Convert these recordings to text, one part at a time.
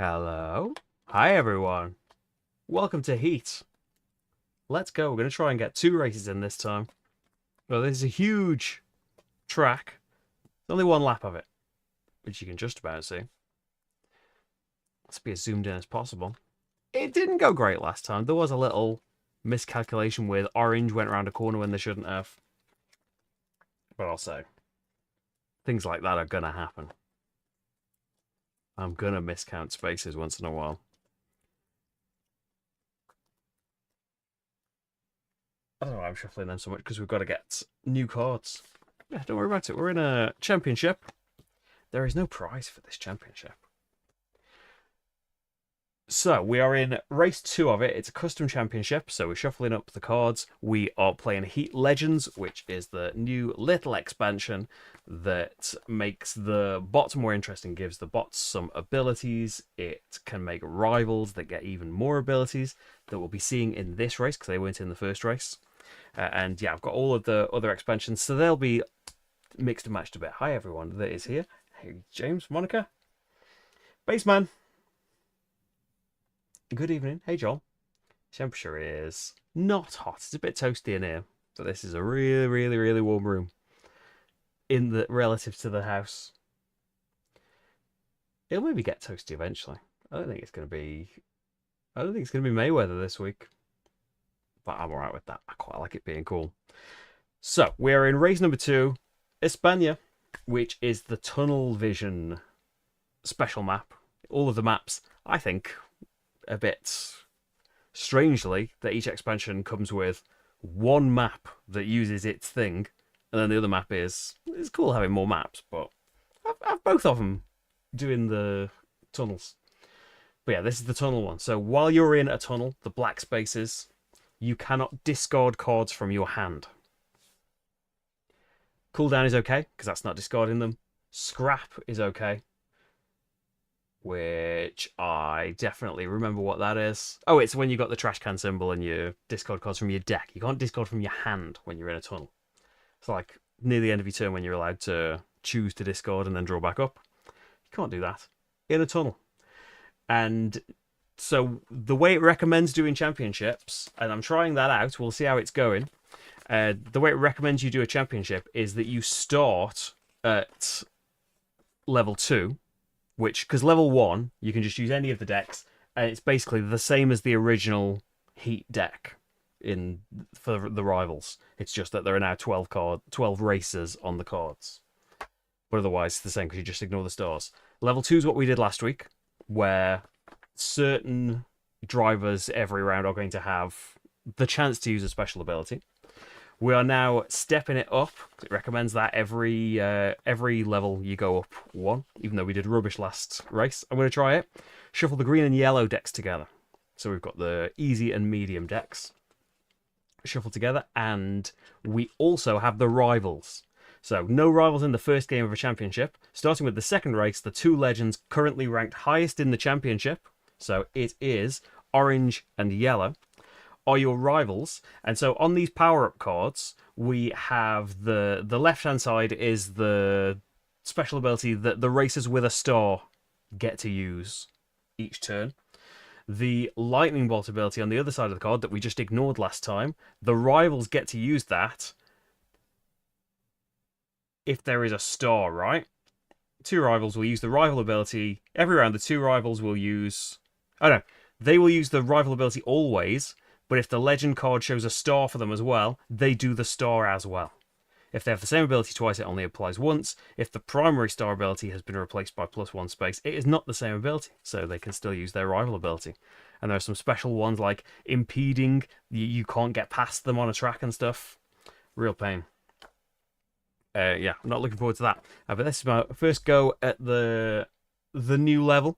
Hello. Hi, everyone. Welcome to Heat. Let's go. We're going to try and get 2 races in this time. Well, this is a huge track. There's only 1 lap of it, which you can just about see. Let's be as zoomed in as possible. It didn't go great last time. There was a little miscalculation with orange went around a corner when they shouldn't have. But I'll say, things like that are going to happen. I'm going to miscount spaces once in a while. I don't know why I'm shuffling them so much, because we've got to get new cards. Yeah, don't worry about it. We're in a championship. There is no prize for this championship. So, we are in race 2 of it. It's a custom championship, so we're shuffling up the cards. We are playing Heat Legends, which is the new little expansion that makes the bots more interesting, gives the bots some abilities. It can make rivals that get even more abilities that we'll be seeing in this race, because they weren't in the first race. And yeah, I've got all of the other expansions, so they'll be mixed and matched a bit. Hi, everyone that is here. Hey, James, Monica. Baseman. Good evening. Hey, Joel. Temperature is not hot. It's a bit toasty in here, but this is a really, really, really warm room in the relative to the house. It'll maybe get toasty eventually. I don't think it's going to be Mayweather this week, but I'm alright with that. I quite like it being cool. So we're in race number 2, España, which is the tunnel vision special map. All of the maps, I think, a bit strangely, that each expansion comes with one map that uses its thing, and then the other map is, it's cool having more maps, but I've both of them doing the tunnels. But yeah, this is the tunnel one. So while you're in a tunnel, the black spaces, you cannot discard cards from your hand. Cooldown is okay, because that's not discarding them. Scrap is okay, which I definitely remember what that is. Oh, it's when you got the trash can symbol and you discard cards from your deck. You can't discard from your hand when you're in a tunnel. It's like near the end of your turn when you're allowed to choose to discard and then draw back up. You can't do that in a tunnel. And so the way it recommends doing championships, and I'm trying that out, we'll see how it's going. The way it recommends you do a championship is that you start at level 2, which, because level 1, you can just use any of the decks, and it's basically the same as the original Heat deck for the rivals. It's just that there are now 12 races on the cards. But otherwise, it's the same because you just ignore the stars. Level 2 is what we did last week, where certain drivers every round are going to have the chance to use a special ability. We are now stepping it up. It recommends that every level you go up 1, even though we did rubbish last race. I'm going to try it. Shuffle the green and yellow decks together. So we've got the easy and medium decks shuffled together, and we also have the rivals. So no rivals in the first game of a championship. Starting with the second race, the 2 legends currently ranked highest in the championship, so it is orange and yellow, are your rivals. And so on these power-up cards, we have the left-hand side is the special ability that the racers with a star get to use each turn. The lightning bolt ability on the other side of the card that we just ignored last time, the rivals get to use that if there is a star, right? 2 rivals will use the rival ability. Every round, the 2 rivals will use... Oh, no. They will use the rival ability always, but if the legend card shows a star for them as well, they do the star as well. If they have the same ability twice, it only applies once. If the primary star ability has been replaced by +1 space, it is not the same ability, so they can still use their rival ability. And there are some special ones like impeding, you can't get past them on a track and stuff. Real pain. Yeah, I'm not looking forward to that. But this is my first go at the new level,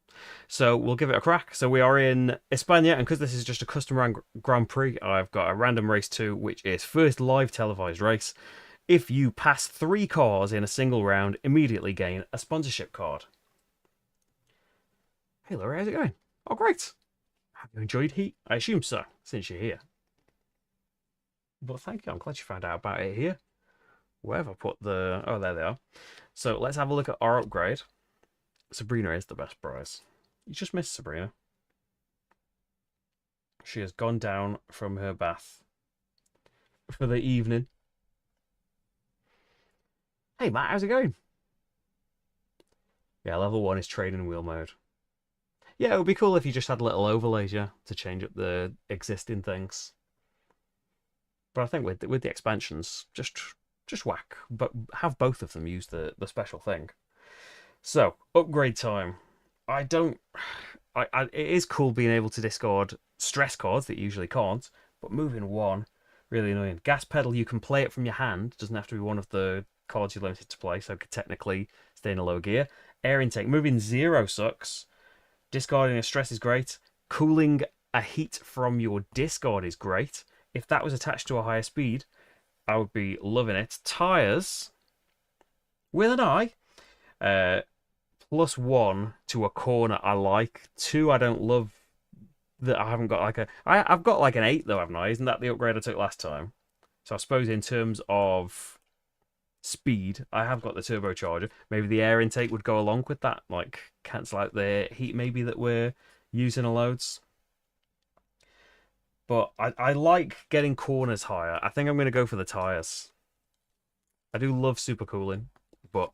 so we'll give it a crack. So we are in España, and because this is just a custom Grand Prix, I've got a random race 2, which is first live televised race. If you pass 3 cars in a single round, immediately gain a sponsorship card. Hey Laura, how's it going? Oh great. Have you enjoyed Heat? I assume so, since you're here. But thank you, I'm glad you found out about it here. Where have I put the... Oh, there they are. So let's have a look at our upgrade. Sabrina is the best prize. You just missed Sabrina. She has gone down from her bath for the evening. Hey, Matt, how's it going? Yeah, level 1 is training wheel mode. Yeah, it would be cool if you just had little overlays, yeah, to change up the existing things. But I think with the expansions, just whack, but have both of them use the special thing. So upgrade time. I don't. It is cool being able to discard stress cards that you usually can't, but moving one, really annoying. Gas pedal, you can play it from your hand. Doesn't have to be one of the cards you're limited to play, so could technically stay in a low gear. Air intake, moving 0 sucks. Discarding a stress is great. Cooling a heat from your discard is great. If that was attached to a higher speed, I would be loving it. Tires, with an eye. +1 to a corner I like. 2 I don't love that I haven't got like a... I've got like an 8 though, haven't I? Isn't that the upgrade I took last time? So I suppose in terms of speed, I have got the turbocharger. Maybe the air intake would go along with that, like cancel out the heat maybe that we're using a loads. But I like getting corners higher. I think I'm going to go for the tires. I do love super cooling, but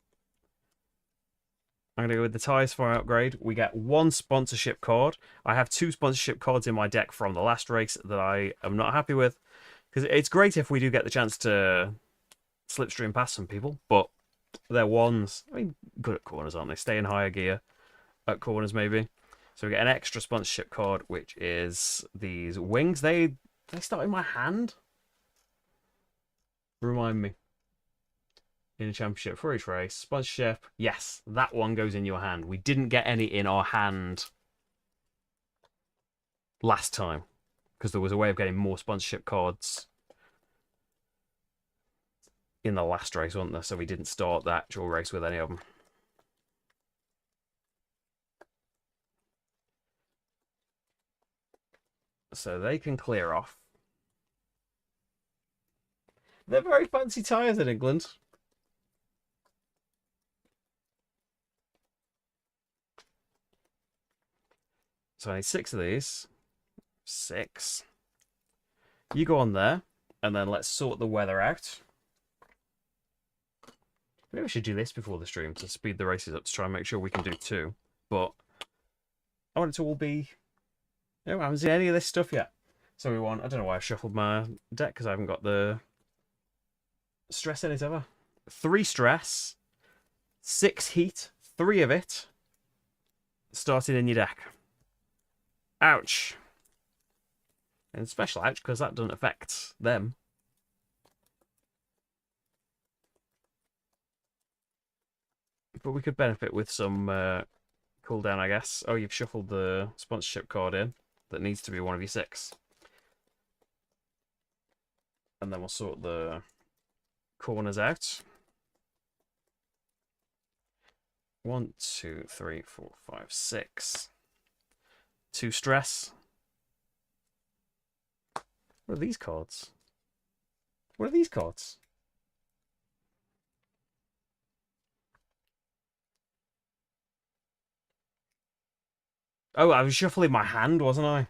I'm going to go with the tires for our upgrade. We get 1 sponsorship card. I have 2 sponsorship cards in my deck from the last race that I am not happy with. Because it's great if we do get the chance to slipstream past some people, but they're ones. I mean, good at corners, aren't they? Stay in higher gear at corners, maybe. So we get an extra sponsorship card, which is these wings. They start in my hand. Remind me. In a championship for each race. Sponsorship. Yes, that one goes in your hand. We didn't get any in our hand last time because there was a way of getting more sponsorship cards in the last race, wasn't there? So we didn't start the actual race with any of them. So they can clear off. They're very fancy tyres in England. So I need 6 of these. 6. You go on there, and then let's sort the weather out. Maybe we should do this before the stream to speed the races up to try and make sure we can do 2. But I want it to all be... I haven't seen any of this stuff yet. So we want... I don't know why I shuffled my deck, because I haven't got the stress in it ever. 3 stress, 6 heat, 3 of it, starting in your deck. Ouch. And special ouch, because that doesn't affect them. But we could benefit with some cooldown, I guess. Oh, you've shuffled the sponsorship card in. That needs to be one of your 6. And then we'll sort the corners out. 1, 2, 3, 4, 5, 6. 2 stress. What are these cards? What are these cards? Oh, I was shuffling my hand, wasn't I?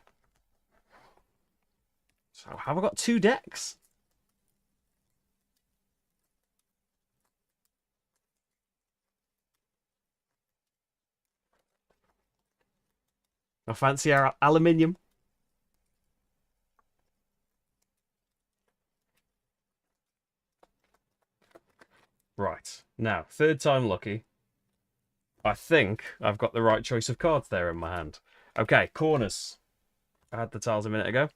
So have I got 2 decks? I fancy our aluminium. Right. Now, 3rd time lucky. I think I've got the right choice of cards there in my hand. Okay, corners. I had the tiles a minute ago.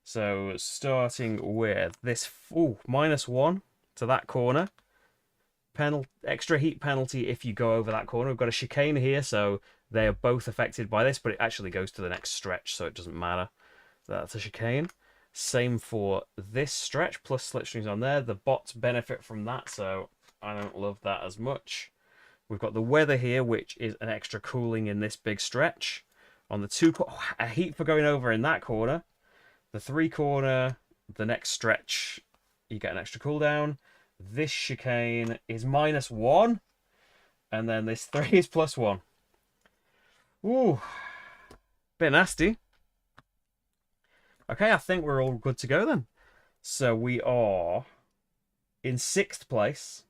So, starting with this... Ooh, -1 to that corner. Extra heat penalty if you go over that corner. We've got a chicane here, so they are both affected by this, but it actually goes to the next stretch, so it doesn't matter. That's a chicane. Same for this stretch, plus slipstreams on there. The bots benefit from that, so I don't love that as much. We've got the weather here, which is an extra cooling in this big stretch. On the 2... a heat for going over in that corner. The 3 corner, the next stretch, you get an extra cooldown. This chicane is -1. And then this 3 is +1. Ooh, bit nasty. Okay, I think we're all good to go then. So we are in 6th place,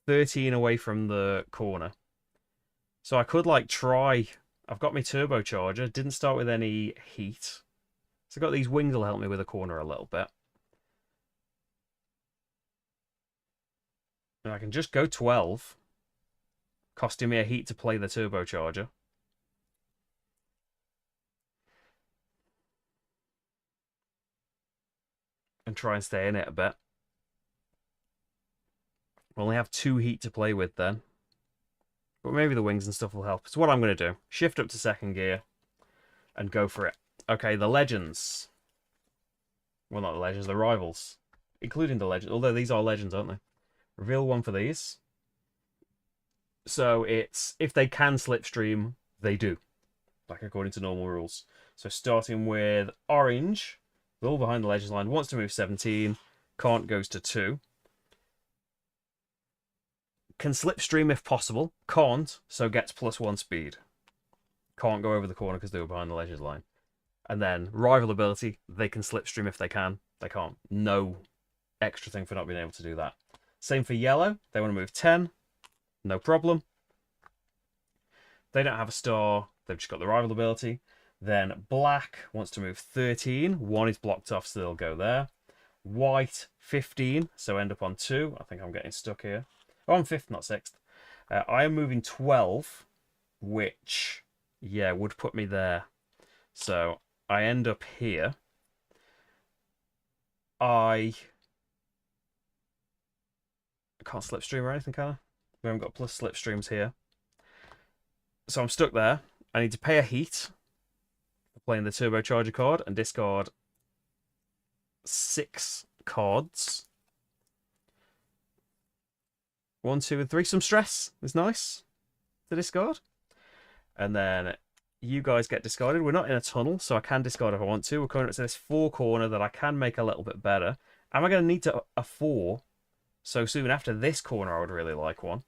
13 away from the corner. So I could like try. I've got my turbocharger. Didn't start with any heat. So I've got these wings will help me with the corner a little bit. And I can just go 12, costing me a heat to play the turbocharger. And try and stay in it a bit. We'll only have 2 heat to play with then. But maybe the wings and stuff will help. So what I'm going to do, shift up to 2nd gear and go for it. Okay, the legends. Well, not the legends, the rivals. Including the legends. Although these are legends, aren't they? Reveal one for these. So it's, if they can slipstream, they do. Like according to normal rules. So starting with orange, all behind the legends line, wants to move 17, can't, goes to 2. Can slipstream if possible, can't, so gets +1 speed. Can't go over the corner because they were behind the legends line. And then rival ability, they can slipstream if they can, they can't. No extra thing for not being able to do that. Same for yellow, they want to move 10, no problem. They don't have a star, they've just got the rival ability. Then black wants to move 13, 1 is blocked off, so they'll go there. White, 15, so end up on 2. I think I'm getting stuck here. Oh, I'm 5th, not 6th. I am moving 12, which, yeah, would put me there. So I end up here. I can't slipstream or anything, can I? We haven't got plus slipstreams here. So I'm stuck there. I need to pay a heat for playing the turbocharger card and discard 6 cards. 1, 2, and 3. Some stress is nice to discard. And then you guys get discarded. We're not in a tunnel, so I can discard if I want to. We're coming up to this 4 corner that I can make a little bit better. Am I going to need a 4 so soon after this corner? I would really like one.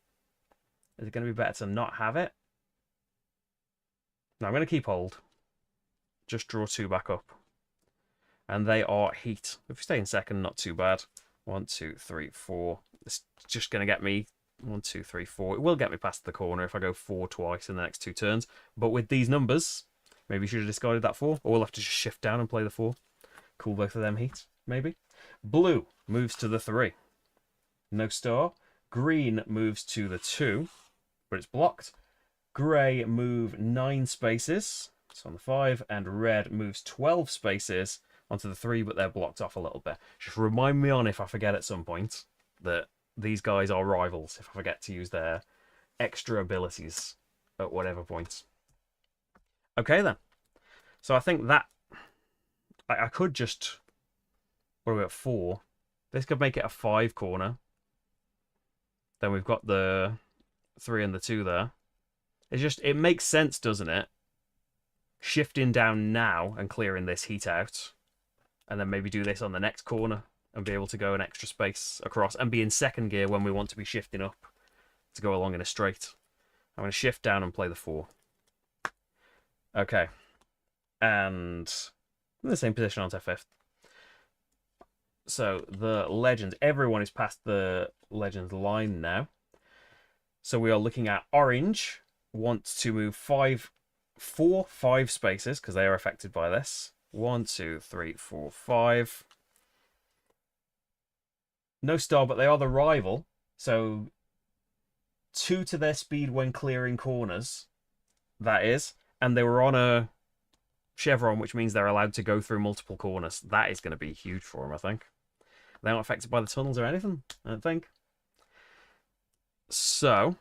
Is it going to be better to not have it? No, I'm going to keep hold. Just draw 2 back up. And they are heat. If we stay in 2nd, not too bad. 1, 2, 3, 4. It's just going to get me 1, 2, 3, 4. It will get me past the corner if I go 4 twice in the next 2 turns. But with these numbers, maybe you should have discarded that 4. Or we'll have to just shift down and play the 4. Cool both of them heat, maybe. Blue moves to the 3. No star. Green moves to the 2, but it's blocked. Grey move 9 spaces. It's on the 5. And red moves 12 spaces onto the 3, but they're blocked off a little bit. Just remind me on if I forget at some point that these guys are rivals, if I forget to use their extra abilities at whatever point. Okay then. So I think that I could just, what are we at, 4? This could make it a 5 corner. Then we've got the 3 and the 2 there. It's just, it makes sense, doesn't it? Shifting down now and clearing this heat out. And then maybe do this on the next corner and be able to go an extra space across and be in 2nd gear when we want to be shifting up to go along in a straight. I'm going to shift down and play the 4. Okay. And in the same position onto 5th. So the legends, everyone is past the legends line now. So we are looking at orange wants to move 5 spaces because they are affected by this. 1, 2, 3, 4, 5. No star, but they are the rival. So 2 to their speed when clearing corners. That is. And they were on a chevron, which means they're allowed to go through multiple corners. That is going to be huge for them, I think. They're not affected by the tunnels or anything, I don't think. So,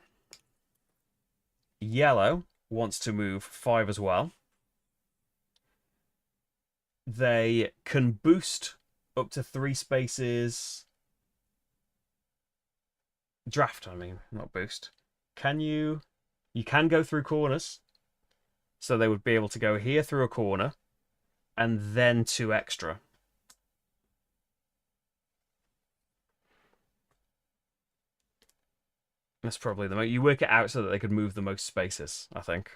yellow wants to move 5 as well. They can boost up to 3 spaces. Draft, I mean, not boost. Can you... You can go through corners. So they would be able to go here through a corner. And then 2 extra. That's probably the most... You work it out so that they could move the most spaces, I think.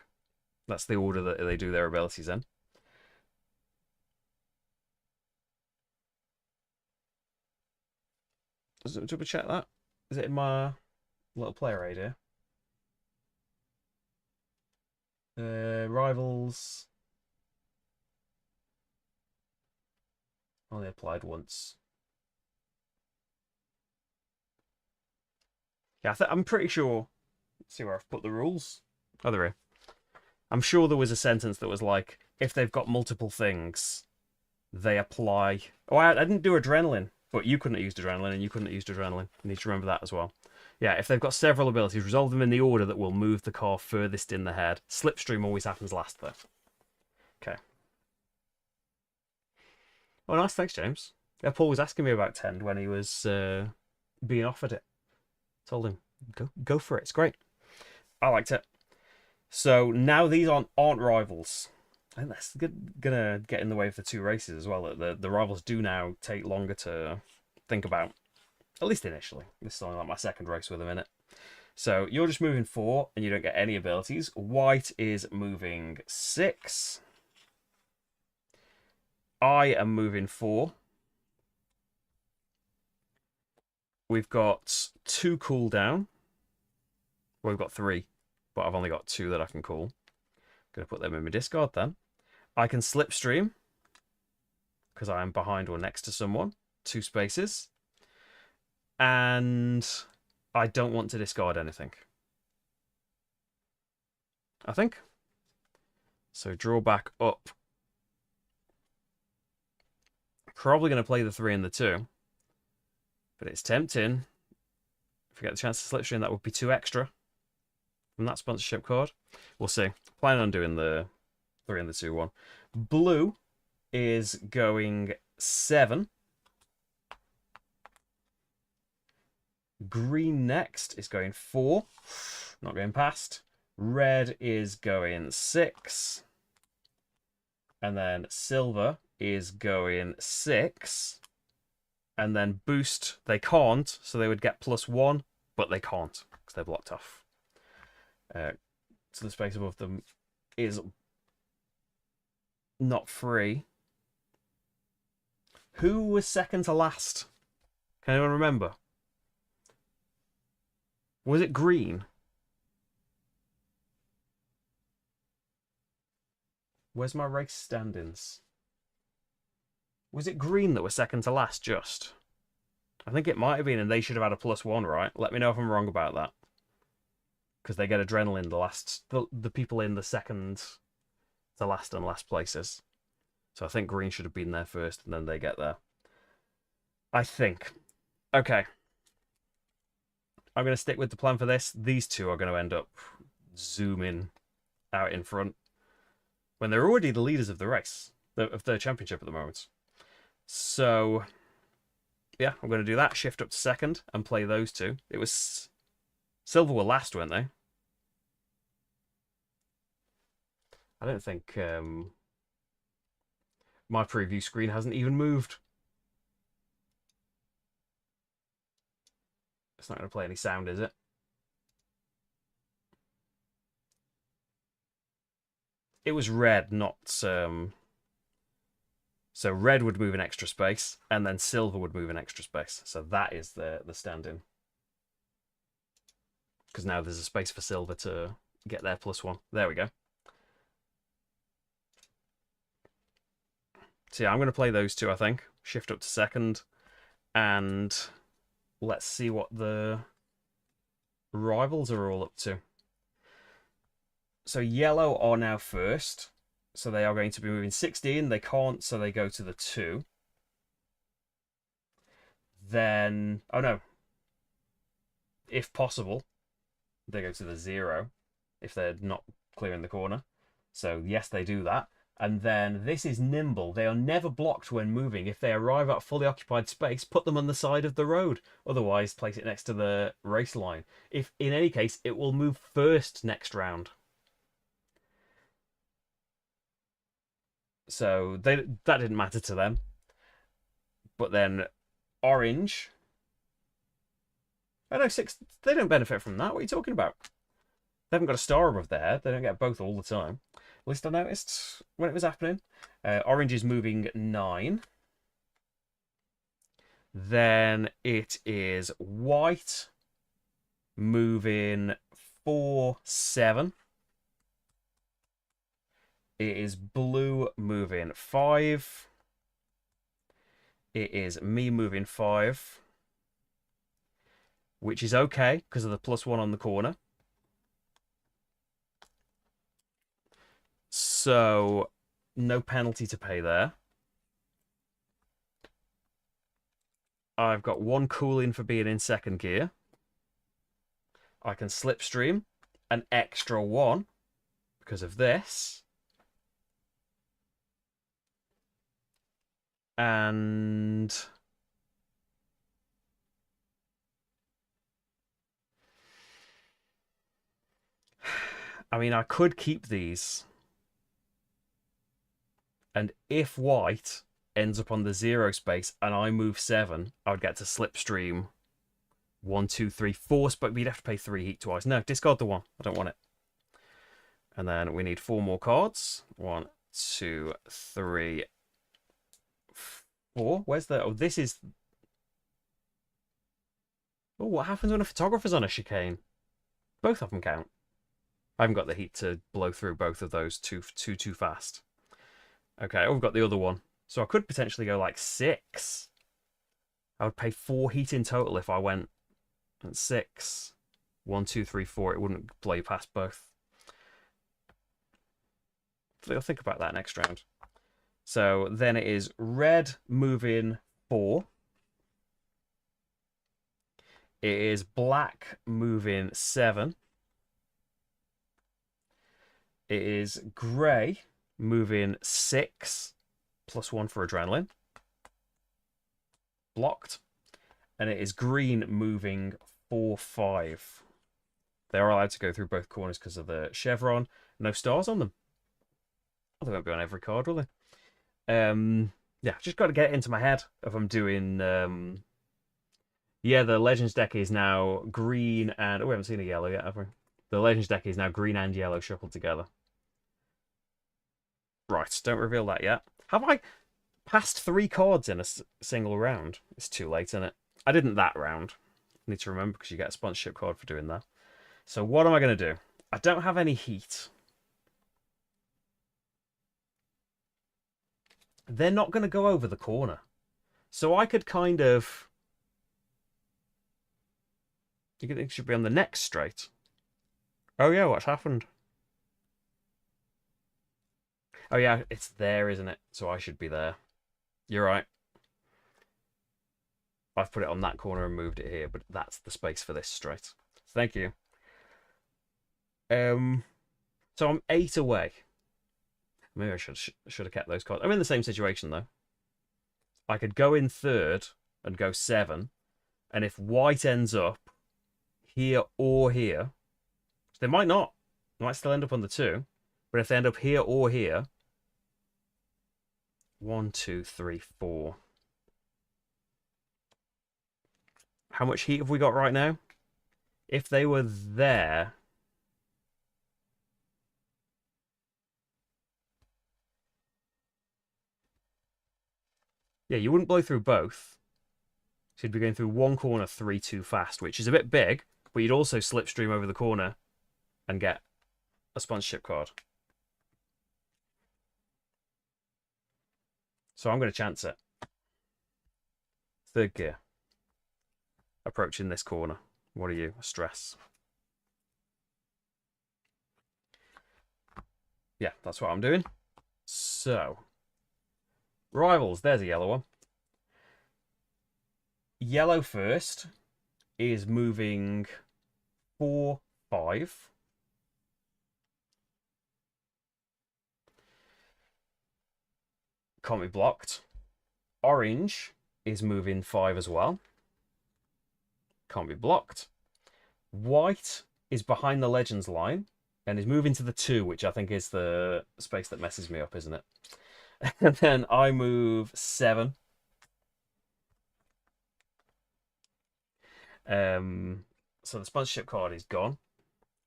That's the order that they do their abilities in. Double check that. Is it in my little player aid here? Rivals. Only applied once. Yeah, I'm pretty sure. Let's see where I've put the rules. Oh, they're here. I'm sure there was a sentence that was like, if they've got multiple things, they apply. Oh, I didn't do adrenaline, but you couldn't have used adrenaline, and you couldn't have used adrenaline. You need to remember that as well. Yeah, if they've got several abilities, resolve them in the order that will move the car furthest in the head. Slipstream always happens last, though. Okay. Oh, nice. Thanks, James. Yeah, Paul was asking me about Tend when he was being offered it. Told him, go for it. It's great. I liked it. So now these aren't rivals. I think that's gonna get in the way of the two races as well. The rivals do now take longer to think about, at least initially. This is only like my second race with them in it. So you're just moving 4, and you don't get any abilities. White is moving 6. I am moving 4. We've got 2 cooldown. Well, we've got 3, but I've only got 2 that I can call. Gonna put them in my discard then. I can slipstream because I am behind or next to someone. 2 spaces. And I don't want to discard anything, I think. So draw back up. Probably going to play the 3 and the 2. But it's tempting. If we get the chance to slipstream, that would be 2 extra from that sponsorship card. We'll see. Planning on doing the 3 and the 2 one. Blue is going 7. Green next is going 4. Not going past. Red is going 6. And then silver is going 6. And then boost, they can't, so they would get +1, but they can't because they're blocked off. So the space above them is not free. Who was second to last? Can anyone remember? Was it green? Where's my race standings? Was it green that was second to last, just? I think it might have been, and they should have had a +1, right? Let me know if I'm wrong about that. Because they get adrenaline the people in the second to last and last places. So I think green should have been there first, and then they get there. I think. Okay. I'm going to stick with the plan for this. These two are going to end up zooming out in front when they're already the leaders of the race, of the championship at the moment. So, yeah, I'm going to do that. Shift up to second and play those two. It was silver were last, weren't they? I don't think my preview screen hasn't even moved. It's not going to play any sound, is it? It was red, not so red would move an extra space, and then silver would move an extra space. So that is the stand-in. Because now there's a space for silver to get their +1. There we go. So yeah, I'm going to play those two, I think. Shift up to second. And let's see what the rivals are all up to. So yellow are now first. So they are going to be moving 16. They can't, so they go to the 2. Then, oh no. If possible, they go to the 0 if they're not clearing the corner. So yes, they do that. And then this is nimble. They are never blocked when moving. If they arrive at fully occupied space, put them on the side of the road. Otherwise, place it next to the race line. If in any case, it will move first next round. So that didn't matter to them. But then orange. Oh no, 6. They don't benefit from that. What are you talking about? They haven't got a star above there. They don't get both all the time. At least I noticed when it was happening. Orange is moving 9. Then it is white moving 4, 7. It is blue moving 5. It is me moving 5. Which is okay because of the +1 on the corner. So, no penalty to pay there. I've got 1 cooling for being in second gear. I can slipstream an extra 1 because of this. And I mean, I could keep these. And if white ends up on the 0 space and I move 7, I would get to slipstream 1, 2, 3, 4. But you'd have to pay 3 heat twice. No, discard the 1. I don't want it. And then we need 4 more cards. 1, 2, 3, 4. Where's the... Oh, this is... Oh, what happens when a photographer's on a chicane? Both of them count. I haven't got the heat to blow through both of those too fast. Okay, oh, we've got the other one. So I could potentially go like 6. I would pay 4 heat in total if I went at 6. 1, 2, 3, 4. It wouldn't blow you past both. I'll think about that next round. So then it is red moving 4. It is black moving 7. It is grey moving 6, +1 for adrenaline. Blocked. And it is green moving 4, 5. They are allowed to go through both corners because of the chevron. No stars on them. Well, they won't be on every card, will they? Yeah, just got to get it into my head if I'm doing... Yeah, the Legends deck is now green and... Oh, we haven't seen a yellow yet, have we? The Legends deck is now green and yellow shuffled together. Right, don't reveal that yet. Have I passed 3 cards in a single round? It's too late, isn't it? I didn't that round. I need to remember because you get a sponsorship card for doing that. So what am I going to do? I don't have any heat. They're not going to go over the corner. So I could kind of... You think it should be on the next straight? Oh yeah, what's happened? Oh yeah, it's there, isn't it? So I should be there. You're right. I've put it on that corner and moved it here, but that's the space for this straight. Thank you. So I'm 8 away. Maybe I should have kept those cards. I'm in the same situation though. I could go in third and go 7, and if white ends up here or here, they might not. They might still end up on the 2, but if they end up here or here, 1, 2, 3, 4. How much heat have we got right now? If they were there... Yeah, you wouldn't blow through both. So you'd be going through one corner 3 too fast, which is a bit big, but you'd also slipstream over the corner and get a sponsorship card. So I'm going to chance it. Third gear. Approaching this corner. What are you? Stress. Yeah, that's what I'm doing. So, rivals. There's a yellow one. Yellow first is moving 4, 5. Can't be blocked. Orange is moving 5 as well. Can't be blocked. White is behind the Legends line and is moving to the 2, which I think is the space that messes me up, isn't it? And then I move 7. So the sponsorship card is gone.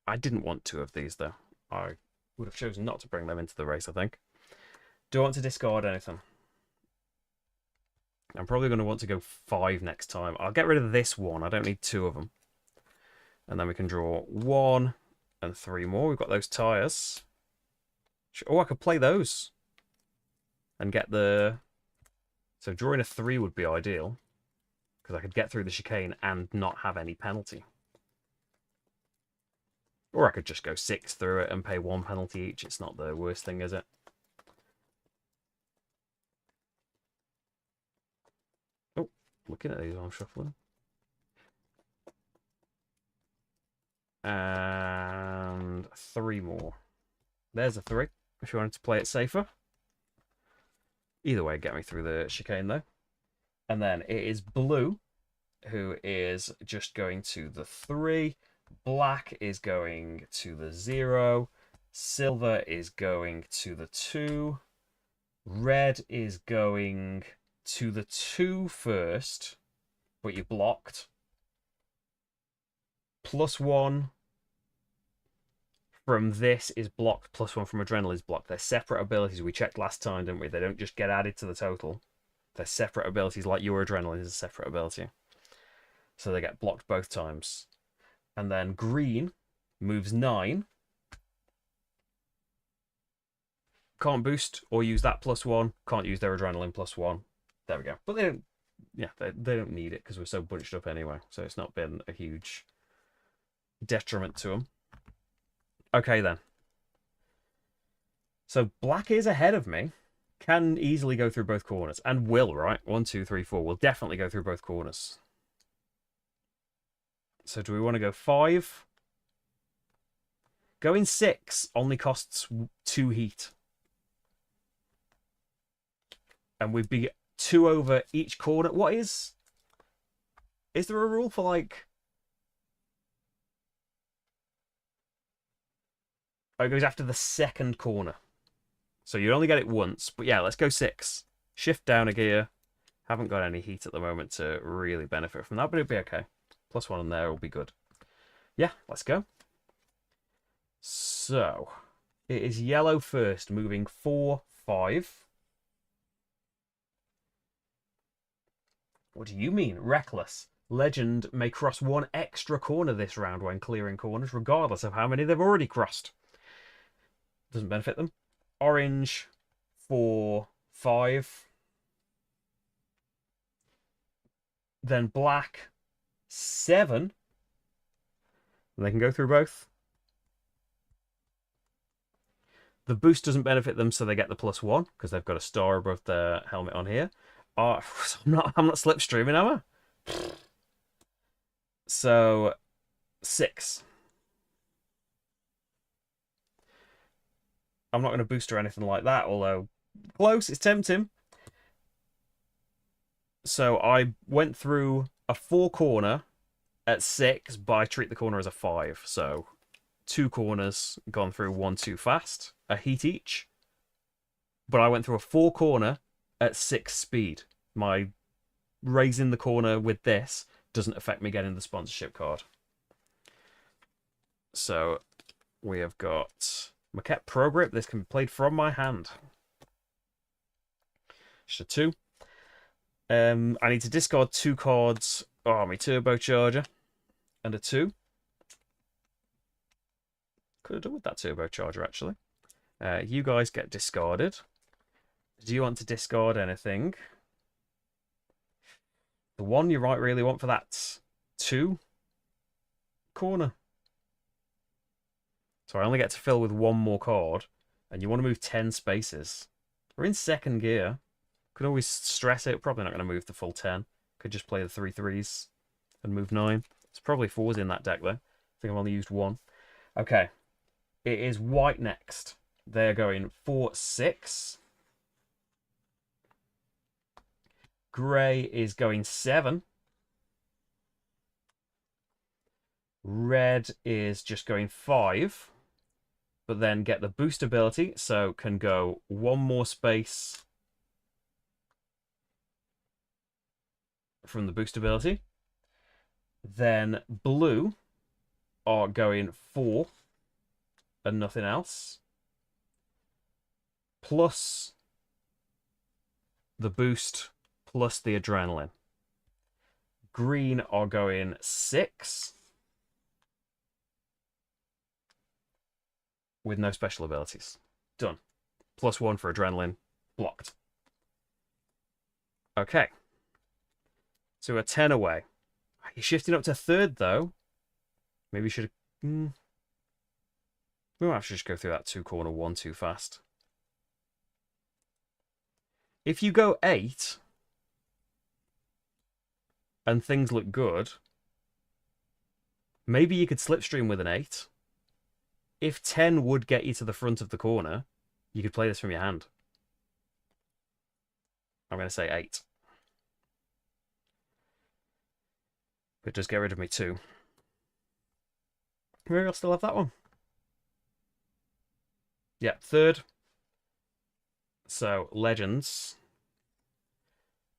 I didn't want two of these, though. I would have chosen not to bring them into the race, I think. Do I want to discard anything? I'm probably going to want to go 5 next time. I'll get rid of this one. I don't need 2 of them. And then we can draw 1 and 3 more. We've got those tyres. Oh, I could play those. And get the... So drawing a 3 would be ideal. Because I could get through the chicane and not have any penalty. Or I could just go 6 through it and pay 1 penalty each. It's not the worst thing, is it? Oh, looking at these while I'm shuffling. And 3 more. There's a 3, if you wanted to play it safer. Either way, get me through the chicane, though. And then it is blue, who is just going to the 3. Black is going to the 0. Silver is going to the 2. Red is going to the 2 first, but you blocked. +1 from this is blocked, +1 from Adrenaline is blocked. They're separate abilities. We checked last time, didn't we? They don't just get added to the total. They're separate abilities, like your Adrenaline is a separate ability. So they get blocked both times. And then green moves 9. Can't boost or use that +1. Can't use their Adrenaline +1. There we go. But they don't, yeah, they don't need it because we're so bunched up anyway. So it's not been a huge detriment to them. Okay, then. So black is ahead of me. Can easily go through both corners. And will, right? 1, 2, 3, 4. Will definitely go through both corners. So do we want to go 5? Going 6 only costs 2 heat. And we'd be 2 over each corner. What is... Is there a rule for, like... Oh, it goes after the second corner. So you only get it once. But yeah, let's go 6. Shift down a gear. Haven't got any heat at the moment to really benefit from that, but it'll be okay. +1 on there will be good. Yeah, let's go. So, it is yellow first, moving 4, 5. What do you mean? Reckless. Legend may cross 1 extra corner this round when clearing corners, regardless of how many they've already crossed. Doesn't benefit them. Orange, 4, 5. Then black, 7. And they can go through both. The boost doesn't benefit them, so they get the +1 because they've got a star above their helmet on here. Oh, I'm not slipstreaming, am I? So 6. I'm not going to boost or anything like that, although close, it's tempting. So I went through a 4 corner at 6, but I treat the corner as a 5. So 2 corners gone through 1 too fast, a heat each. But I went through a 4 corner at 6 speed. My raising the corner with this doesn't affect me getting the sponsorship card. So we have got Maquette Pro Grip. This can be played from my hand. Just a 2. I need to discard 2 cards. Oh, my turbocharger and a 2. Could have done with that turbocharger, actually. You guys get discarded. Do you want to discard anything? The one you might really want for that 2 corner. So I only get to fill with 1 more card, and you want to move 10 spaces. We're in 2nd gear. Could always stress it. Probably not going to move the full 10. Could just play the 3 3s and move 9. It's probably 4s in that deck, though. I think I've only used 1. Okay. It is white next. They're going 4, 6. Grey is going 7. Red is just going 5. But then get the boost ability, so can go 1 more space from the boost ability. Then blue are going 4 and nothing else. Plus the boost, plus the adrenaline. Green are going 6 with no special abilities. Done. +1 for adrenaline. Blocked. Okay. So a 10 away. You're shifting up to third, though. Maybe you should... we might have to just go through that 2-corner 1 too fast. If you go 8 and things look good, maybe you could slipstream with an 8. If 10 would get you to the front of the corner, you could play this from your hand. I'm going to say 8. But just get rid of me 2. Maybe I'll still have that one. Yeah, third. So, Legends.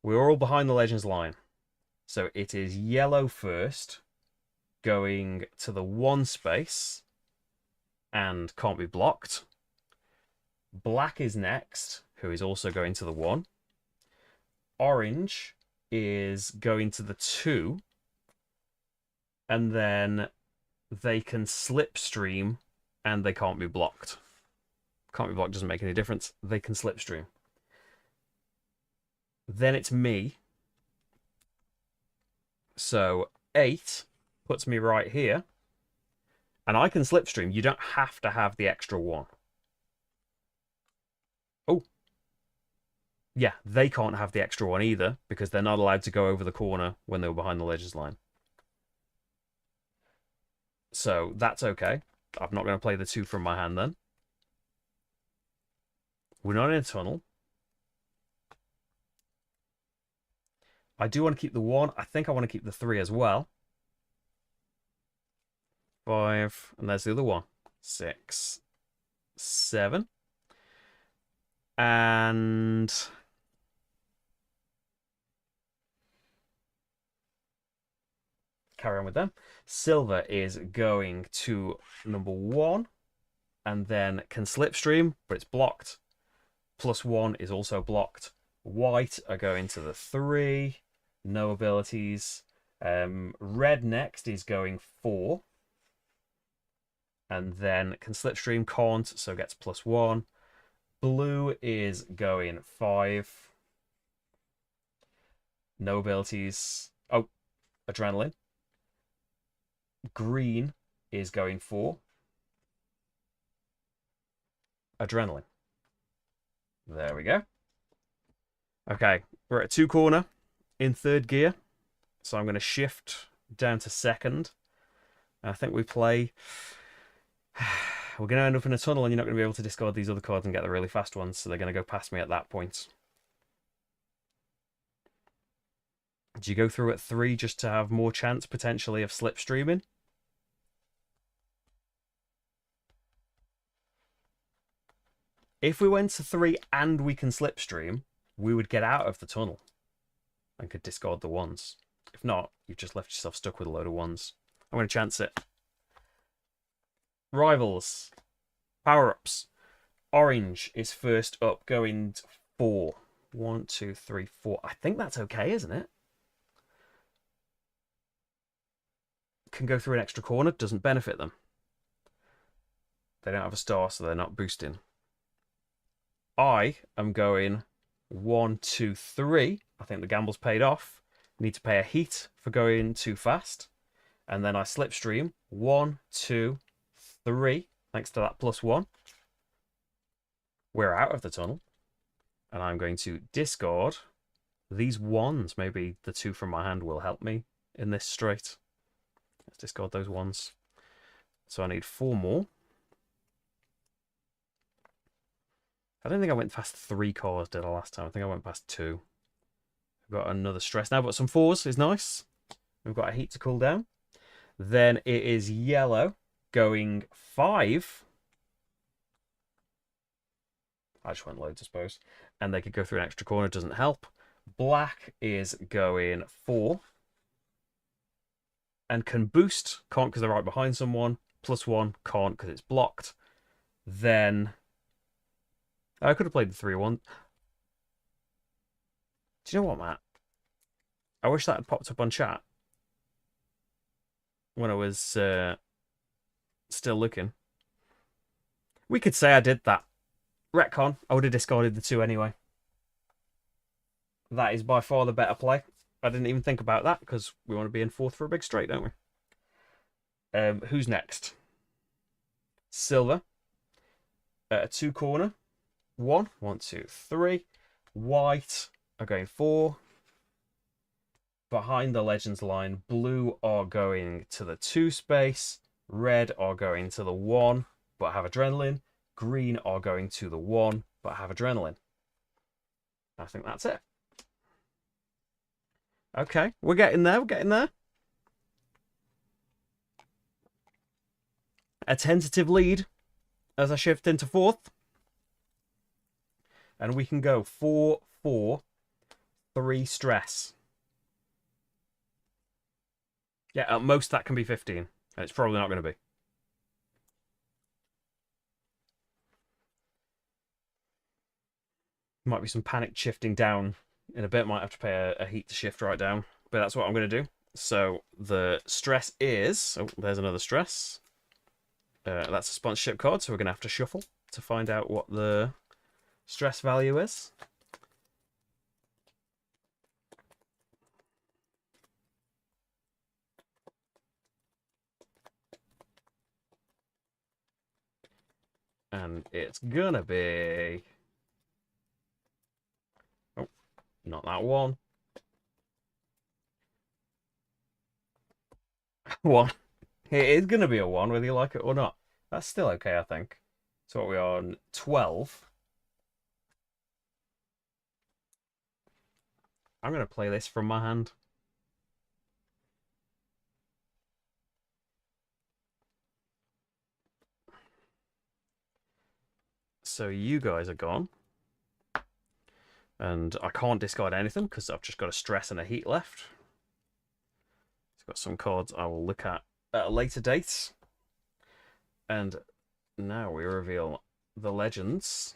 We're all behind the Legends line. So it is yellow first, going to the 1 space, and can't be blocked. Black is next, who is also going to the 1. Orange is going to the 2, and then they can slipstream, and they can't be blocked. Can't be blocked doesn't make any difference. They can slipstream. Then it's me. So 8 puts me right here. And I can slipstream. You don't have to have the extra 1. Oh. Yeah, they can't have the extra 1 either, because they're not allowed to go over the corner when they were behind the Legends line. So that's okay. I'm not going to play the 2 from my hand then. We're not in a tunnel. I do want to keep the 1. I think I want to keep the 3 as well. 5. And there's the other one. 6. 7. And... carry on with them. Silver is going to number 1. And then can slipstream, but it's blocked. +1 is also blocked. White are going to the 3. No abilities. Red next is going 4. And then can slipstream, can't, so gets +1. Blue is going 5. No abilities. Oh, adrenaline. Green is going 4. Adrenaline. There we go. Okay, we're at 2-corner in 3rd gear. So I'm going to shift down to 2nd. And I think we play... we're going to end up in a tunnel and you're not going to be able to discard these other cards and get the really fast ones. So they're going to go past me at that point. Do you go through at 3 just to have more chance, potentially, of slipstreaming? If we went to 3 and we can slipstream, we would get out of the tunnel and could discard the 1s. If not, you've just left yourself stuck with a load of 1s. I'm going to chance it. Rivals. Power-ups. Orange is first up, going 4. 1, 2, 3, 4. I think that's okay, isn't it? Can go through an extra corner, doesn't benefit them. They don't have a star, so they're not boosting. I am going 1, 2, 3. I think the gamble's paid off. Need to pay a heat for going too fast. And then I slipstream. 1, 2, 3. Thanks to that +1. We're out of the tunnel. And I'm going to discard these 1s. Maybe the 2 from my hand will help me in this straight. Let's discard those 1s. So I need 4 more. I don't think I went past 3 cards, did I, last time? I think I went past 2. We've got another stress now, but some 4s is nice. We've got a heat to cool down. Then it is yellow going 5. I just went loads, I suppose. And they could go through an extra corner, doesn't help. Black is going 4. and can boost. Can't because they're right behind someone. +1, can't because it's blocked. Then I could have played the 3-1. Do you know what, Matt? I wish that had popped up on chat when I was still looking. We could say I did that. Retcon, I would have discarded the 2 anyway. That is by far the better play. I didn't even think about that because we want to be in 4th for a big straight, don't we? Who's next? Silver. 2 corner. 1, 1, 2, 3. White are going 4. Behind the Legends line, blue are going to the 2 space. Red are going to the 1, but have adrenaline. Green are going to the 1, but have adrenaline. I think that's it. Okay, we're getting there. We're getting there. A tentative lead as I shift into 4th. And we can go 4, 4, 3 stress. Yeah, at most that can be 15. And it's probably not going to be. Might be some panic shifting down in a bit. Might have to pay a heat to shift right down. But that's what I'm going to do. So the stress is... Oh, there's another stress. That's a sponsorship card, so we're going to have to shuffle to find out what the stress value is. And it's going to be... Oh, not that one. 1. It is going to be a 1, whether you like it or not. That's still okay, I think. So what are we on? 12. I'm going to play this from my hand. So you guys are gone. And I can't discard anything because I've just got a stress and a heat left. It's got some cards I will look at a later date. And now we reveal the Legends.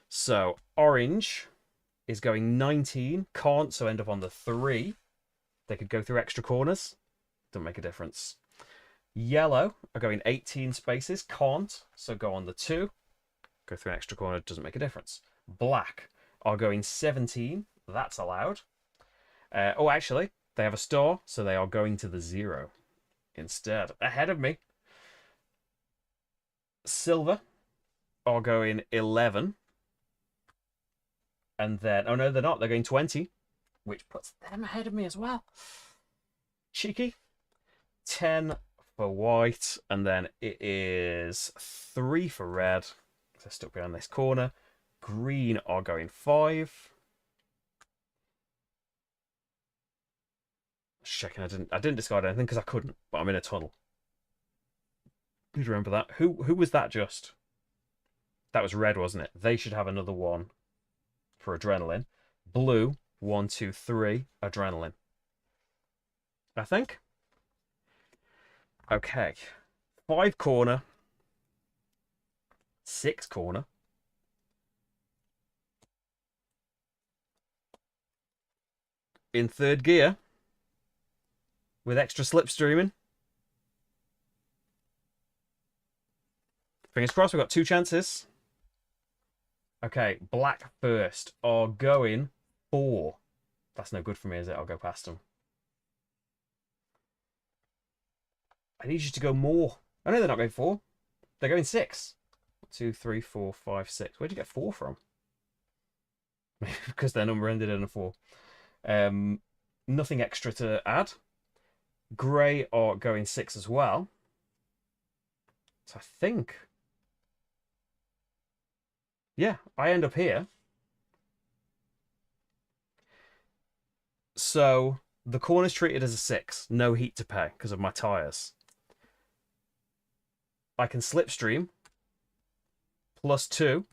So orange is going 19. Can't, so end up on the 3. They could go through extra corners. Doesn't make a difference. Yellow are going 18 spaces. Can't, so go on the 2. Go through an extra corner. Doesn't make a difference. Black are going 17. That's allowed. Oh, actually, they have a star, so they are going to the 0 instead. Ahead of me. Silver are going 11. And then, oh no, they're not. They're going 20, which puts them ahead of me as well. Cheeky. 10 for white, and then it is 3 for red. They're stuck behind this corner. Green are going 5. Just checking, I didn't discard anything because I couldn't, but I'm in a tunnel. You'd remember that. Who was that just? That was red, wasn't it? They should have another 1 for adrenaline. Blue, 1, 2, 3, adrenaline. I think. Okay. 5 corner. 6 corner. In 3rd gear. With extra slipstreaming. Fingers crossed, we've got 2 chances. Okay, black first are going 4. That's no good for me, is it? I'll go past them. I need you to go more. Oh no, they're not going 4. They're going 6. 2, 3, 4, 5, 6. Where'd you get 4 from? Because their number ended in a 4. Nothing extra to add. Grey are going 6 as well. So I think... Yeah, I end up here. So the corner's treated as a 6. No heat to pay because of my tyres. I can slipstream. +2.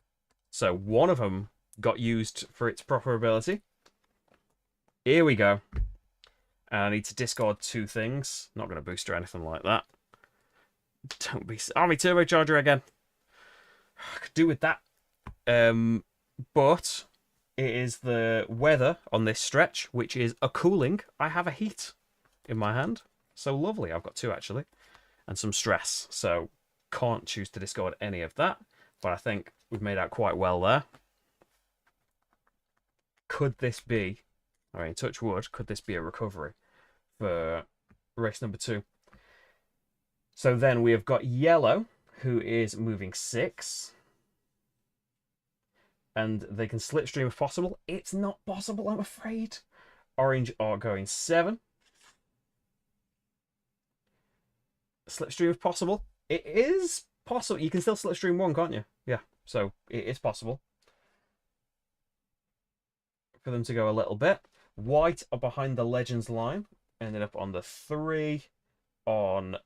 So one of them got used for its proper ability. Here we go. And I need to discard 2 things. Not going to boost or anything like that. Don't be... Army Turbocharger again. I could do with that. But it is the weather on this stretch, which is a cooling. I have a heat in my hand. So lovely. I've got 2, actually. And some stress. So can't choose to discard any of that. But I think we've made out quite well there. Could this be... I mean, touch wood, could this be a recovery for race number 2? So then we have got yellow, who is moving 6. And they can slipstream if possible. It's not possible, I'm afraid. Orange are going 7. Slipstream if possible. It is possible. You can still slipstream 1, can't you? Yeah, so it is possible for them to go a little bit. White are behind the Legends line. Ended up on the 3, on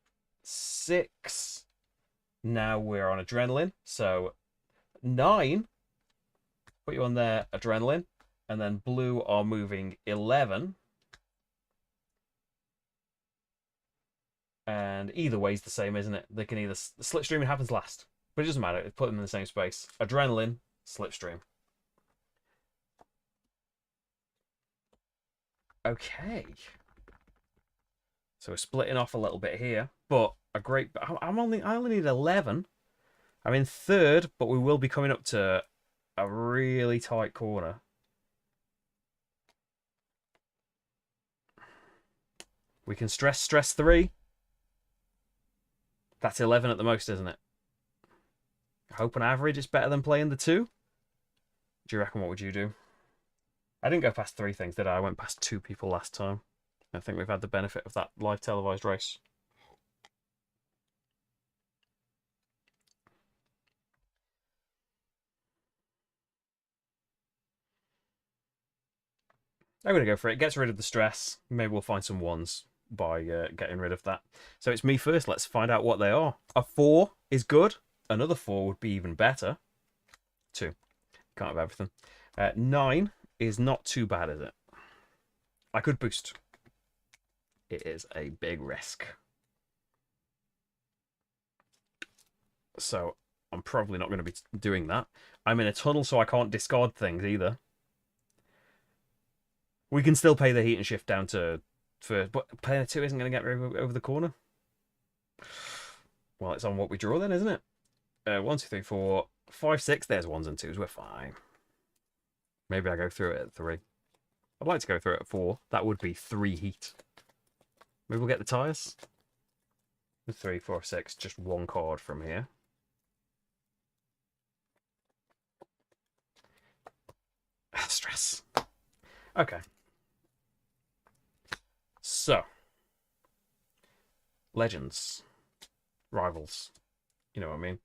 6. Now we're on Adrenaline. So 9, put you on there, Adrenaline. And then blue are moving 11. And either way is the same, isn't it? They can either... Slipstreaming happens last. But it doesn't matter. Put them in the same space. Adrenaline, Slipstream. Okay. So we're splitting off a little bit here, but a great... I only need 11. I'm in 3rd, but we will be coming up to a really tight corner. We can stress 3. That's 11 at the most, isn't it? I hope on average it's better than playing the 2. Do you reckon, what would you do? I didn't go past 3 things, did I? I went past 2 people last time. I think we've had the benefit of that live televised race. I'm going to go for it. It gets rid of the stress. Maybe we'll find some 1s by getting rid of that. So it's me first. Let's find out what they are. A 4 is good. Another 4 would be even better. 2. Can't have everything. 9 is not too bad, is it? I could boost. It is a big risk. So I'm probably not going to be doing that. I'm in a tunnel, so I can't discard things either. We can still pay the heat and shift down to first, but playing a 2 isn't going to get me over the corner. Well, it's on what we draw then, isn't it? 1, 2, 3, 4, 5, 6. There's 1s and 2s. We're fine. Maybe I go through it at 3. I'd like to go through it at 4. That would be 3 heat. Maybe we'll get the tyres. 3, 4, 6. Just 1 card from here. Stress. Okay. So. Legends. Rivals. You know what I mean.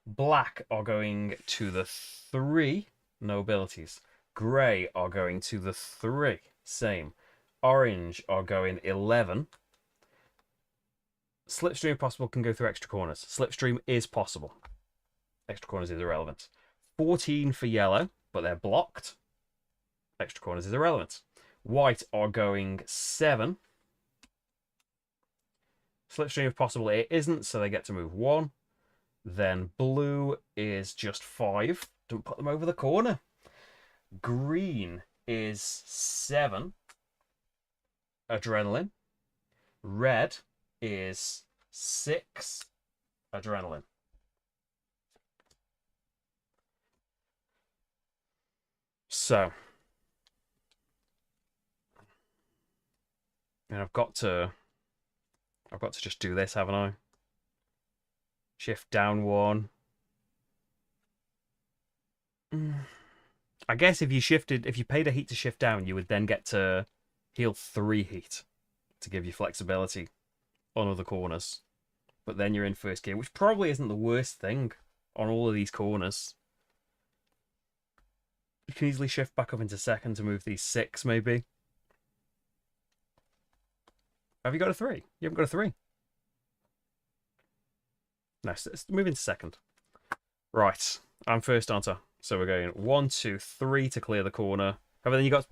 Black are going to the 3. No abilities. Grey are going to the 3. Same. Orange are going 11. Slipstream possible can go through extra corners. Slipstream is possible. Extra corners is irrelevant. 14 for yellow, but they're blocked. Extra corners is irrelevant. White are going 7. Slipstream if possible it isn't, so they get to move 1. Then blue is just 5. Don't put them over the corner. Green is 7. Adrenaline. Red is 6. Adrenaline. So. And I've got to just do this, haven't I? Shift down 1. I guess if you paid a heat to shift down, you would then get to heal 3 heat to give you flexibility on other corners. But then you're in first gear, which probably isn't the worst thing on all of these corners. You can easily shift back up into second to move these 6, maybe. Have you got a 3? You haven't got a 3. Nice. Let's move into second. Right. I'm first, aren't I? So we're going 1, 2, 3 to clear the corner. However, then you got...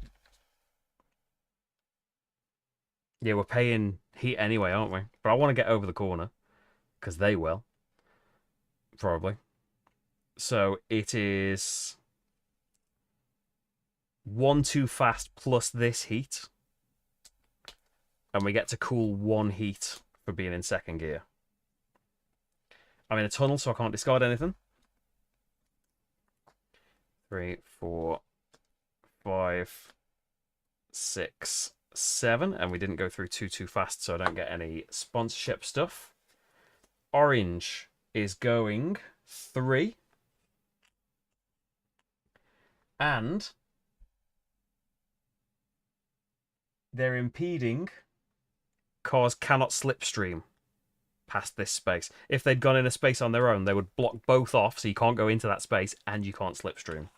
Yeah, we're paying heat anyway, aren't we? But I want to get over the corner because they will probably. So it is 1 too fast plus this heat, and we get to cool 1 heat for being in second gear. I'm in a tunnel, so I can't discard anything. 3, 4, 5, 6, 7, and we didn't go through too fast, so I don't get any sponsorship stuff. Orange is going 3, and they're impeding cars cannot slipstream past this space. If they'd gone in a space on their own, they would block both off, so you can't go into that space and you can't slipstream.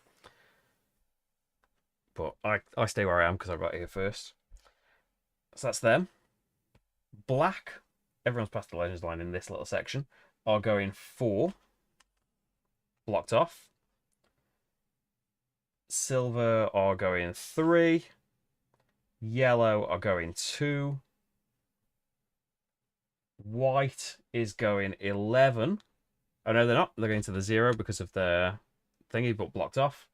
But I stay where I am because I got here first. So that's them. Black, everyone's past the legends line in this little section, are going 4. Blocked off. Silver are going 3. Yellow are going 2. White is going 11. Oh, no, they're not. They're going to the 0 because of their thingy, but blocked off.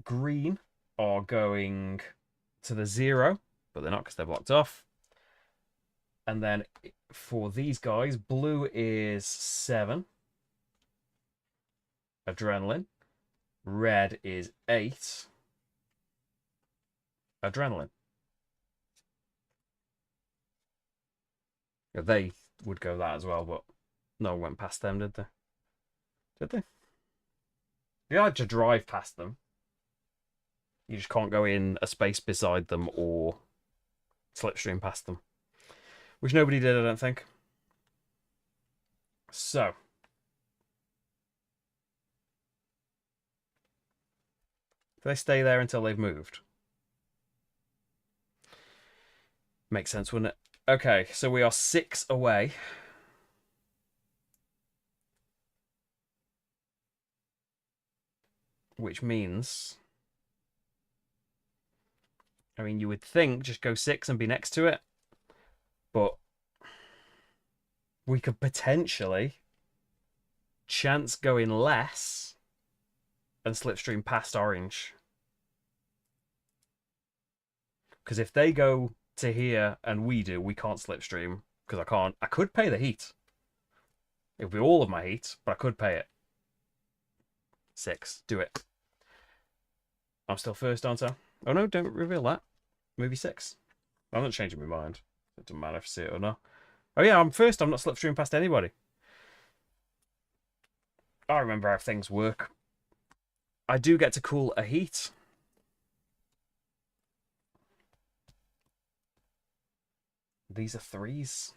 Green are going to the 0, but they're not because they're blocked off. And then for these guys, blue is 7. Adrenaline. Red is 8. Adrenaline. Yeah, they would go that as well, but no one went past them, did they? Did they? You had to drive past them. You just can't go in a space beside them or slipstream past them. Which nobody did, I don't think. So. Do they stay there until they've moved? Makes sense, wouldn't it? Okay, so we are 6 away. Which means... I mean, you would think just go 6 and be next to it. But... we could potentially... chance going less... and slipstream past orange. Because if they go to here and we do, we can't slipstream. Because I can't. I could pay the heat. It would be all of my heat, but I could pay it. 6. Do it. I'm still first, aren't I? Oh no, don't reveal that. Maybe 6. I'm not changing my mind. It doesn't matter if I see it or not. Oh yeah, I'm first. I'm not slipstreaming past anybody. I remember how things work. I do get to cool a heat. These are 3s.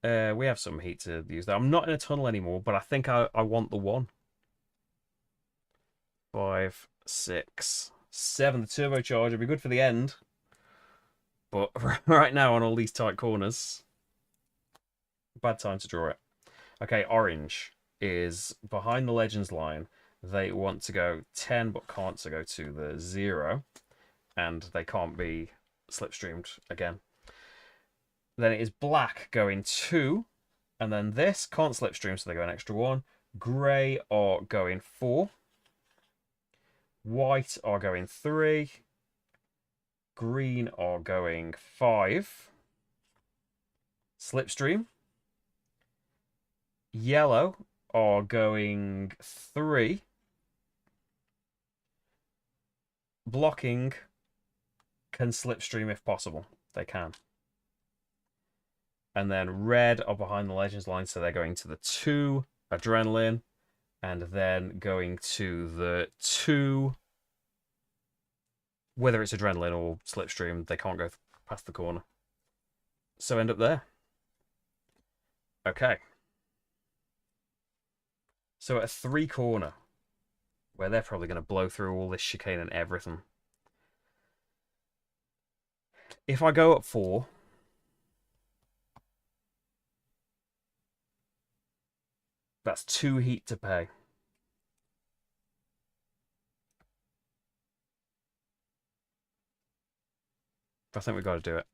We have some heat to use there. I'm not in a tunnel anymore, but I think I want the 1. 5, 6, 7. The turbocharger would be good for the end. But right now on all these tight corners, bad time to draw it. Okay, orange is behind the legends line. They want to go 10, but can't, so go to the 0. And they can't be slipstreamed again. Then it is black going 2. And then this can't slipstream, so they go an extra 1. Grey are going 4. White are going 3. Green are going 5. Slipstream. Yellow are going 3. Blocking can slipstream if possible. They can. And then red are behind the legends line, so they're going to the 2. Adrenaline. And then going to the 2. Whether it's adrenaline or slipstream, they can't go past the corner. So end up there. Okay. So at a 3 corner, where they're probably going to blow through all this chicane and everything. If I go up 4, that's 2 heat to pay. I think we've got to do it.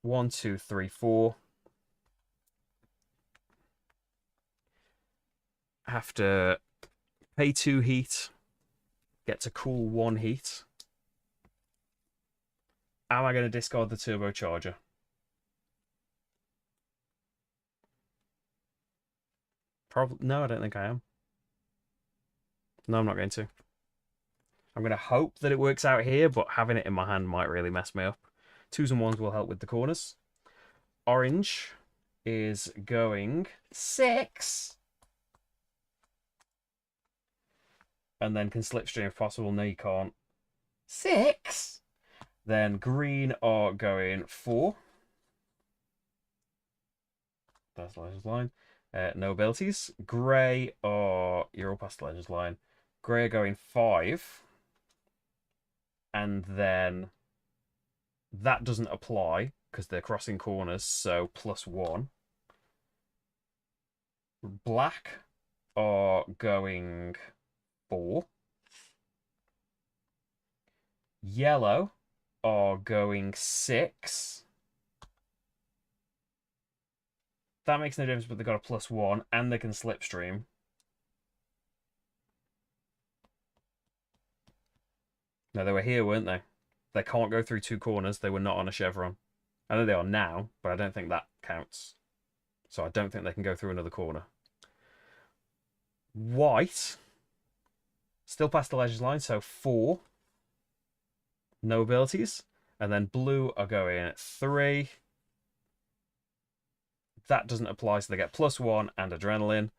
1, 2, 3, 4. Have to pay 2 heat. Get to cool 1 heat. Am I going to discard the turbocharger? Probably. No, I don't think I am. No, I'm not going to. I'm going to hope that it works out here, but having it in my hand might really mess me up. 2s and 1s will help with the corners. Orange is going 6. And then can slipstream if possible. No, you can't. 6. Then green are going 4. That's the legend's line. No abilities. Grey are... You're all past the legend's line. Grey are going 5. And then that doesn't apply because they're crossing corners, so +1. Black are going 4. Yellow are going 6. That makes no difference, but they've got a +1 and they can slipstream. No, they were here, weren't they? They can't go through 2 corners. They were not on a chevron. I know they are now, but I don't think that counts. So I don't think they can go through another corner. White, still past the legend's line, so 4. No abilities. And then blue are going 3. That doesn't apply, so they get +1 and adrenaline.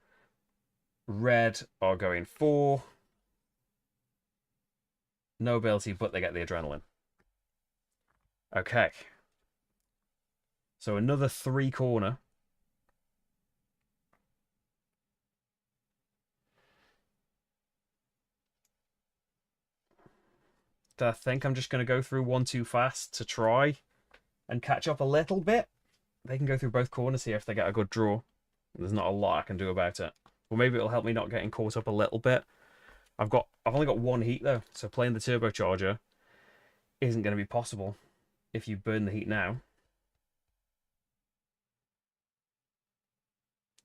Red are going 4. No ability, but they get the adrenaline. Okay. So another 3 corner. I think I'm just going to go through 1 too fast to try and catch up a little bit. They can go through both corners here if they get a good draw. There's not a lot I can do about it. Well, maybe it'll help me not getting caught up a little bit. I've only got 1 heat though, so playing the turbocharger isn't going to be possible if you burn the heat now.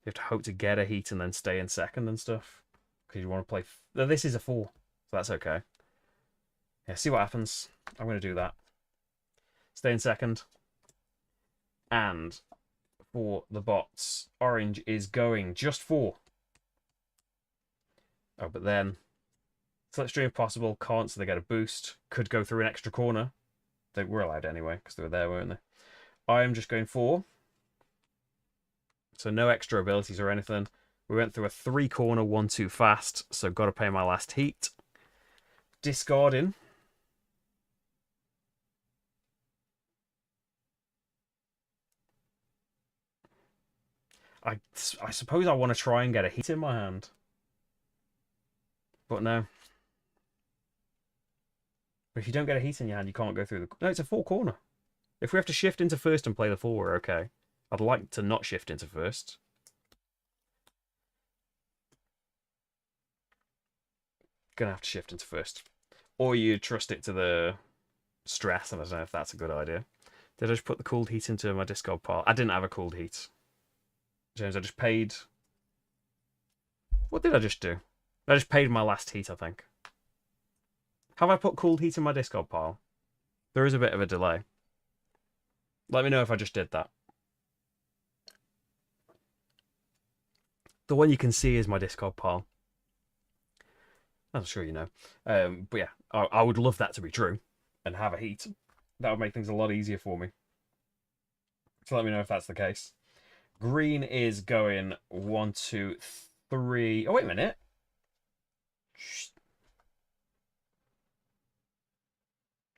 You have to hope to get a heat and then stay in second and stuff. Because you want to play... This is a 4, so that's okay. Yeah, see what happens. I'm going to do that. Stay in second. And for the bots, orange is going just 4. Oh, but then slipstream if possible, can't, so they get a boost. Could go through an extra corner. They were allowed anyway, because they were there, weren't they? I am just going 4. So no extra abilities or anything. We went through a 3 corner, 1 too fast, so got to pay my last heat. Discarding. I suppose I want to try and get a heat in my hand. But no. But if you don't get a heat in your hand, you can't go through the... No, it's a 4 corner. If we have to shift into first and play the 4, we're okay. I'd like to not shift into first. Gonna have to shift into first. Or you trust it to the stress, and I don't know if that's a good idea. Did I just put the cooled heat into my discard pile? I didn't have a cooled heat. James, I just paid... What did I just do? I just paid my last heat, I think. Have I put cooled heat in my discard pile? There is a bit of a delay. Let me know if I just did that. The one you can see is my discard pile. I'm sure you know. But yeah, I would love that to be true and have a heat. That would make things a lot easier for me. So let me know if that's the case. Green is going 1, 2, 3. Oh, wait a minute.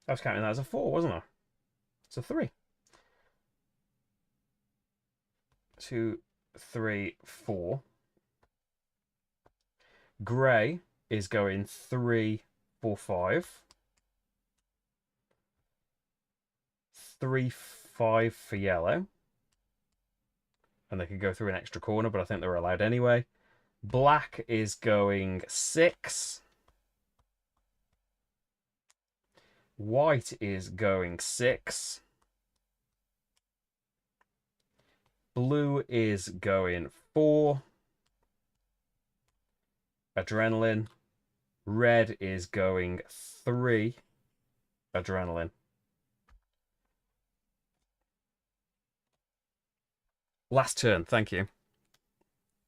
I was counting that as a 4, wasn't I? It's a 3. 2, 3, 4. Grey is going 3, 4, 5. 3, 5 for yellow. And they could go through an extra corner, but I think they were allowed anyway. Black is going 6. White is going 6. Blue is going 4. Adrenaline. Red is going 3. Adrenaline. Last turn, thank you.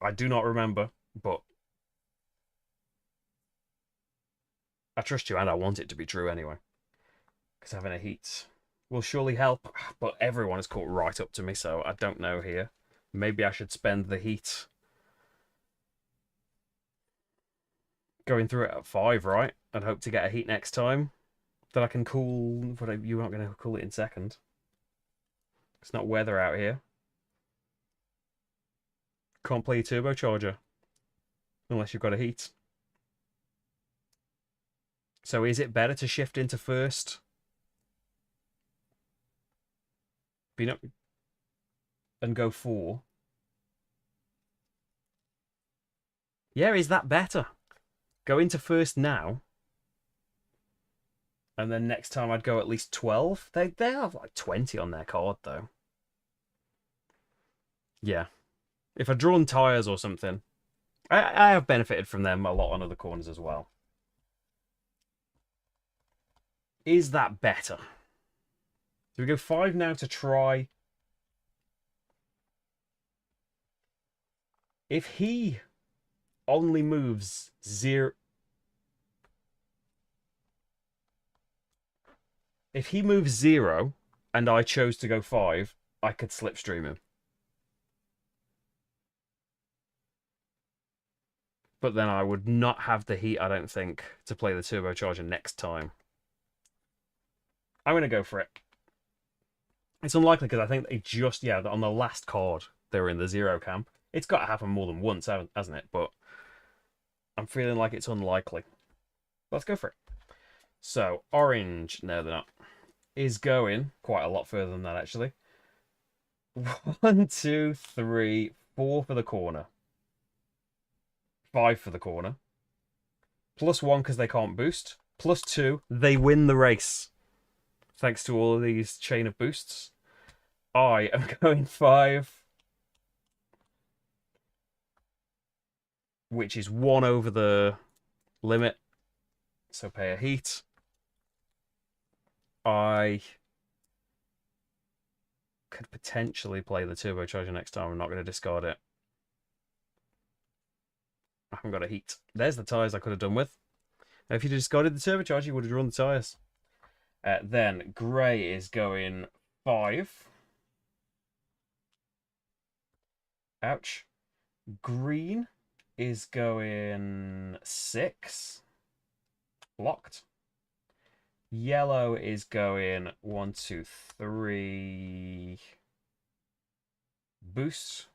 I do not remember, but I trust you and I want it to be true anyway. Because having a heat will surely help, but everyone is caught right up to me, so I don't know here. Maybe I should spend the heat going through it at 5, right? And hope to get a heat next time that I can cool. But you're not going to cool it in second. It's not weather out here. Can't play a turbocharger unless you've got a heat. So is it better to shift into first? And go 4? Yeah, is that better? Go into first now. And then next time I'd go at least 12. They have like 20 on their card though. Yeah. If I'd drawn tyres or something. I have benefited from them a lot on other corners as well. Is that better? Do we go 5 now to try? If he only moves 0... If he moves 0 and I chose to go 5, I could slipstream him. But then I would not have the heat, I don't think, to play the turbocharger next time. I'm going to go for it. It's unlikely because I think they just, yeah, on the last card, they were in the 0 camp. It's got to happen more than once, hasn't it? But I'm feeling like it's unlikely. Let's go for it. So, orange, no, they're not, is going quite a lot further than that, actually. 1, 2, 3, 4 for the corner. 5 for the corner. +1 because they can't boost. +2, they win the race. Thanks to all of these chain of boosts. I am going 5. Which is 1 over the limit. So pay a heat. I could potentially play the turbocharger next time. I'm not going to discard it. I haven't got a heat. There's the tyres I could have done with. Now, if you discarded the turbocharger, you would have drawn the tyres. Then grey is going 5. Ouch. Green is going 6. Blocked. Yellow is going 1, 2, 3. Boost.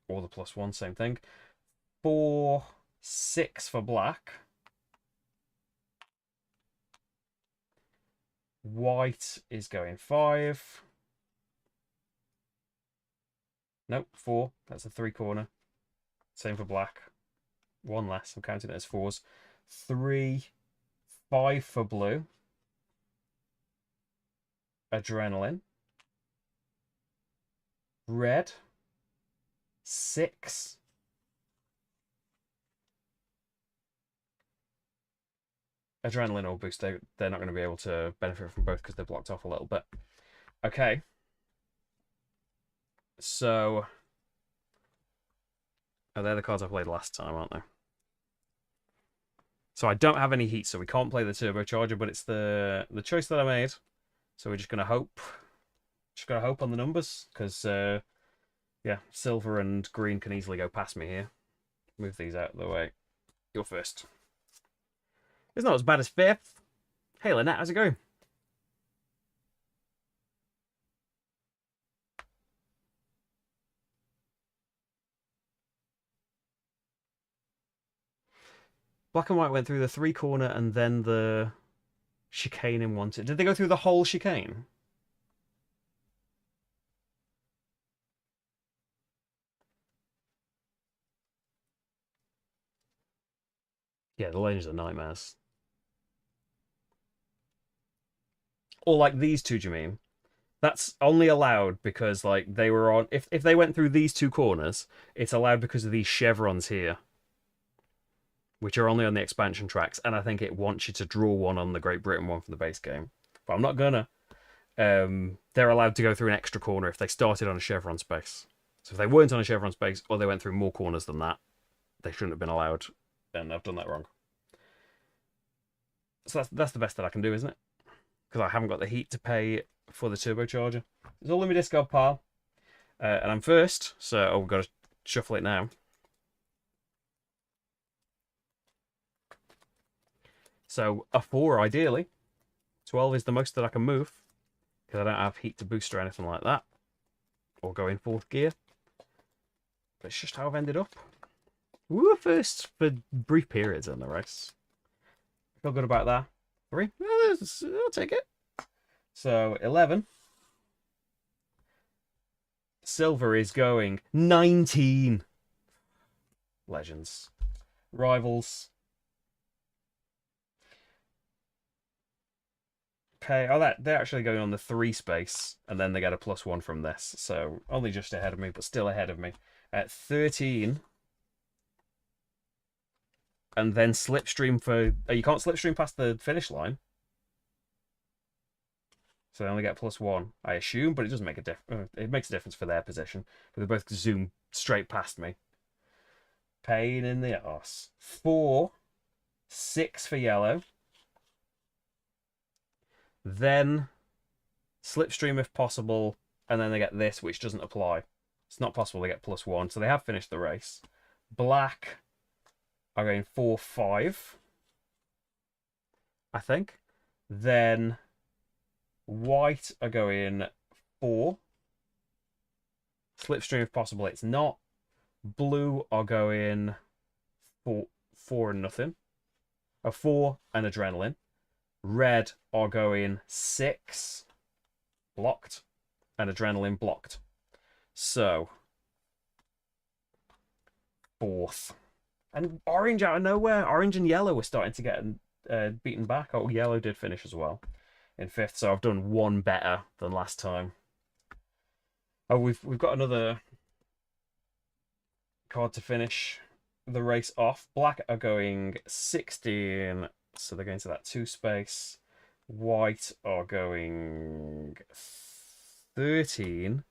Or the +1, same thing. 4, 6 for black. White is going 5. Nope, 4. That's a 3 corner. Same for black. 1 less. I'm counting it as 4s. 3, 5 for blue. Adrenaline. Red. 6. Adrenaline or boost, they're not going to be able to benefit from both because they're blocked off a little bit. Okay. So... Oh, they're the cards I played last time, aren't they? So I don't have any heat, so we can't play the turbocharger, but it's the choice that I made. So we're just going to hope. Just going to hope on the numbers, because, yeah, silver and green can easily go past me here. Move these out of the way. You're first. It's not as bad as 5th. Hey, Lynette, how's it going? Black and white went through the 3 corner and then the chicane in one. Did they go through the whole chicane? Yeah, the lanes are nightmares. Or like these two, do you mean? That's only allowed because like they were on. If they went through these two corners, it's allowed because of these chevrons here, which are only on the expansion tracks, and I think it wants you to draw one on the Great Britain one from the base game. But I'm not gonna. They're allowed to go through an extra corner if they started on a chevron space. So if they weren't on a chevron space or they went through more corners than that, they shouldn't have been allowed. And I've done that wrong. So that's the best that I can do, isn't it? Because I haven't got the heat to pay for the turbocharger. It's all in my discard pile. And I'm first, so we've got to shuffle it now. So a 4 ideally. 12 is the most that I can move. Because I don't have heat to boost or anything like that. Or go in 4th gear. But it's just how I've ended up. We were first for brief periods in the race. I feel good about that. 3. I'll take it. So 11. Silver is going 19. Legends. Rivals. Okay. Oh, they're actually going on the 3 space, and then they get a +1 from this. So only just ahead of me, but still ahead of me. At 13. And then slipstream for... Oh, you can't slipstream past the finish line. So they only get +1, I assume, but it doesn't make a difference. It makes a difference for their position. But they both zoom straight past me. Pain in the arse. 4, 6 for yellow. Then slipstream if possible, and then they get this, which doesn't apply. It's not possible they get +1, so they have finished the race. Black are going 4, 5, I think. Then white are going 4. Slipstream if possible, it's not. Blue are going 4 and nothing. 4 and adrenaline. Red are going 6. Blocked. And adrenaline blocked. So 4th. And orange out of nowhere. Orange and yellow were starting to get beaten back. Oh, yellow did finish as well in 5th. So I've done 1 better than last time. Oh, we've got another card to finish the race off. Black are going 16. So they're going to that 2 space. White are going 13.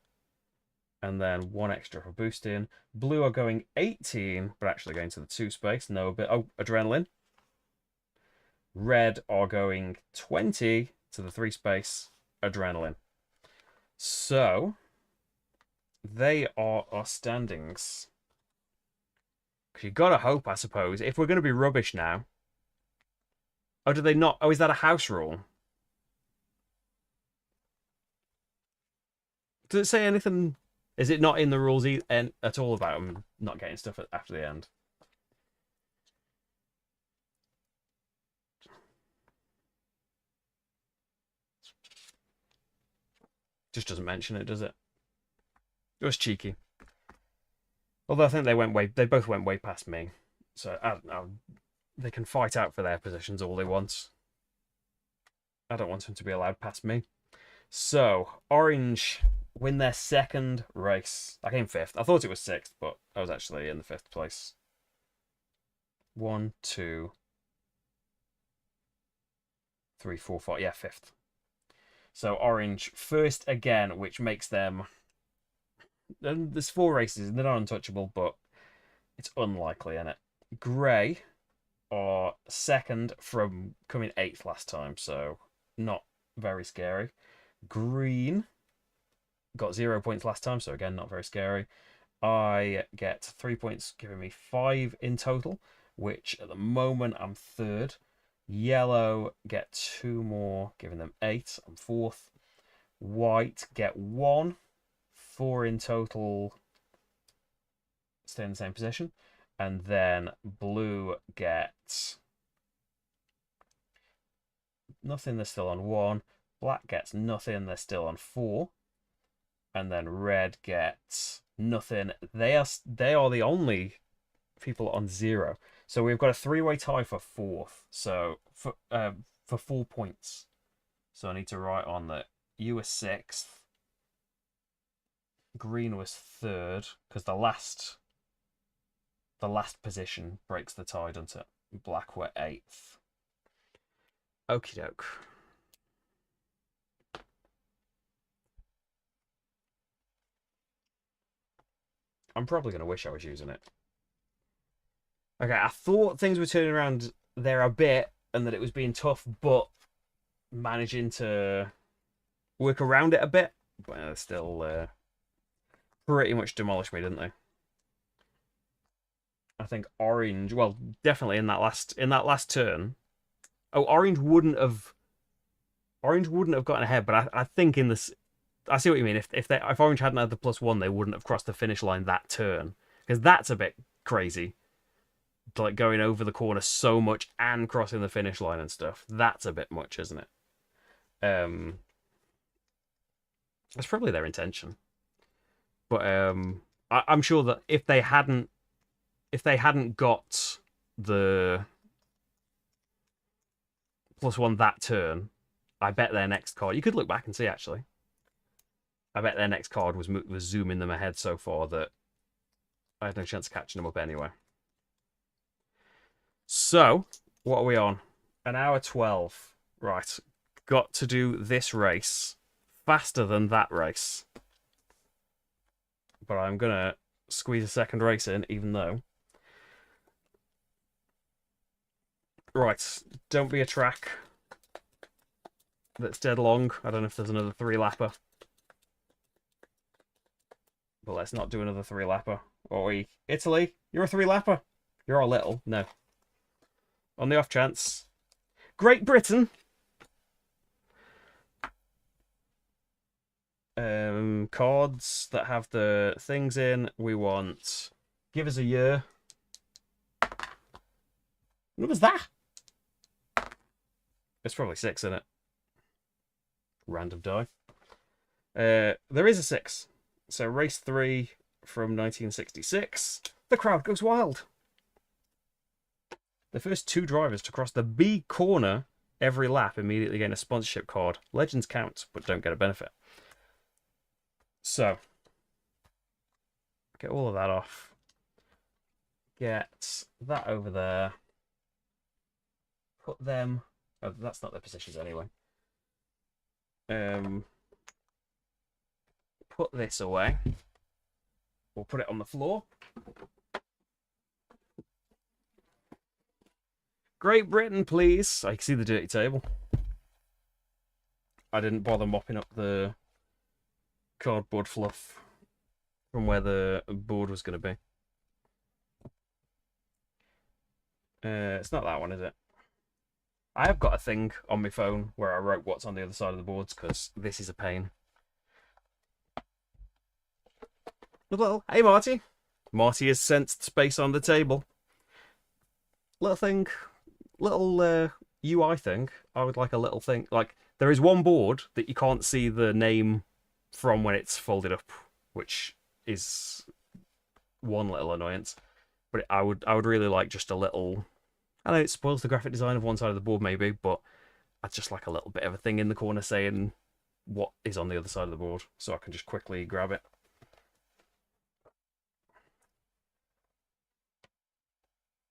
And then 1 extra for boosting. Blue are going 18, but actually going to the 2 space. No bit. Oh, adrenaline. Red are going 20 to the 3 space. Adrenaline. So they are our standings. Because you gotta hope, I suppose, if we're going to be rubbish now. Oh, do they not? Oh, is that a house rule? Does it say anything? Is it not in the rules at all about them not getting stuff after the end? Just doesn't mention it, does it? It was cheeky. Although I think they both went way past me. So I don't know. They can fight out for their positions all they want. I don't want them to be allowed past me. So orange win their 2nd race. I came 5th. I thought it was 6th, but I was actually in the 5th place. 1, 2, 3, 4, 5. Yeah, 5th. So orange first again, which makes them... There's 4 races, and they're not untouchable, but it's unlikely, isn't it? Grey are 2nd from coming 8th last time, so not very scary. Green got 0 points last time, so again, not very scary. I get 3 points, giving me 5 in total, which at the moment I'm 3rd. Yellow get 2 more, giving them 8. I'm 4th. White get 1. 4 in total, stay in the same position. And then blue gets nothing, they're still on 1. Black gets nothing, they're still on 4. And then red gets nothing. They are the only people on 0. So we've got a 3-way tie for 4th. So for 4 points. So I need to write on that you were 6th, green was 3rd, because the last position breaks the tie, doesn't it? Black were 8th. Okie doke. I'm probably going to wish I was using it. Okay, I thought things were turning around there a bit and that it was being tough, but managing to work around it a bit. But they still pretty much demolished me, didn't they? I think orange, well, definitely in that last turn. Oh, orange wouldn't have gotten ahead, but I think in this, I see what you mean. If orange hadn't had the +1, they wouldn't have crossed the finish line that turn, because that's a bit crazy. Like going over the corner so much and crossing the finish line and stuff. That's a bit much, isn't it? That's probably their intention. But I'm sure that if they hadn't got the +1 that turn, I bet their next card. You could look back and see actually. I bet their next card was zooming them ahead so far that I had no chance of catching them up anyway. So, what are we on? 1:12. Right. Got to do this race faster than that race. But I'm going to squeeze a second race in, even though. Right. Don't be a track that's dead long. I don't know if there's another 3-lapper. But let's not do another 3-lapper. Oi, Italy, you're a 3-lapper. You're a little. No. On the off chance. Great Britain. Cards that have the things in. We want. Give us a year. What was that? It's probably 6, isn't it? Random die. There is a 6. So race 3 from 1966. The crowd goes wild. The first 2 drivers to cross the B corner every lap immediately gain a sponsorship card. Legends count, but don't get a benefit. So, get all of that off. Get that over there. Put them... Oh, that's not their positions anyway. Put this away. We'll put it on the floor. Great Britain, please. I can see the dirty table. I didn't bother mopping up the cardboard fluff from where the board was going to be. It's not that one, is it? I have got a thing on my phone where I wrote what's on the other side of the boards because this is a pain. Little, hey Marty. Marty has sensed space on the table. Little thing, little UI thing. I would like a little thing. Like, there is one board that you can't see the name from when it's folded up, which is one little annoyance. But I would really like just a little... I know it spoils the graphic design of one side of the board maybe, but I'd just like a little bit of a thing in the corner saying what is on the other side of the board, so I can just quickly grab it.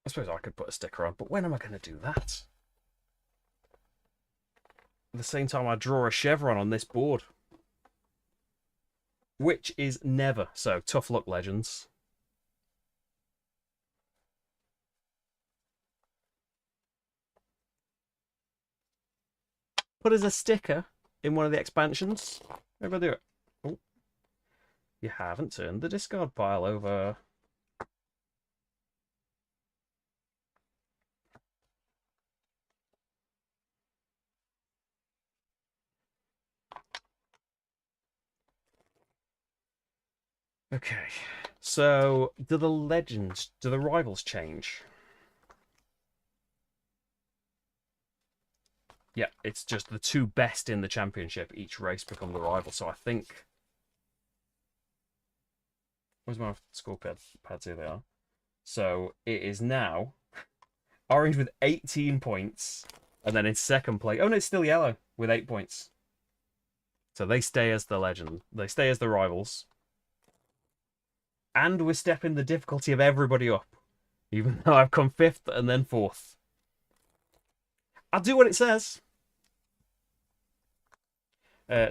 I suppose I could put a sticker on, but when am I going to do that? At the same time I draw a chevron on this board. Which is never. So, tough luck, Legends. Put as a sticker in one of the expansions. Maybe I'll do it. Oh. You haven't turned the discard pile over. Okay, so do the rivals change? Yeah, it's just the 2 best in the championship. Each race become the rival. So I think... Where's my scorepad? Here they are. So it is now orange with 18 points. And then in second place... Oh, no, it's still yellow. with 8 points. So they stay as the legend. They stay as the rivals. And we're stepping the difficulty of everybody up. Even though I've come 5th and then 4th. I'll do what it says.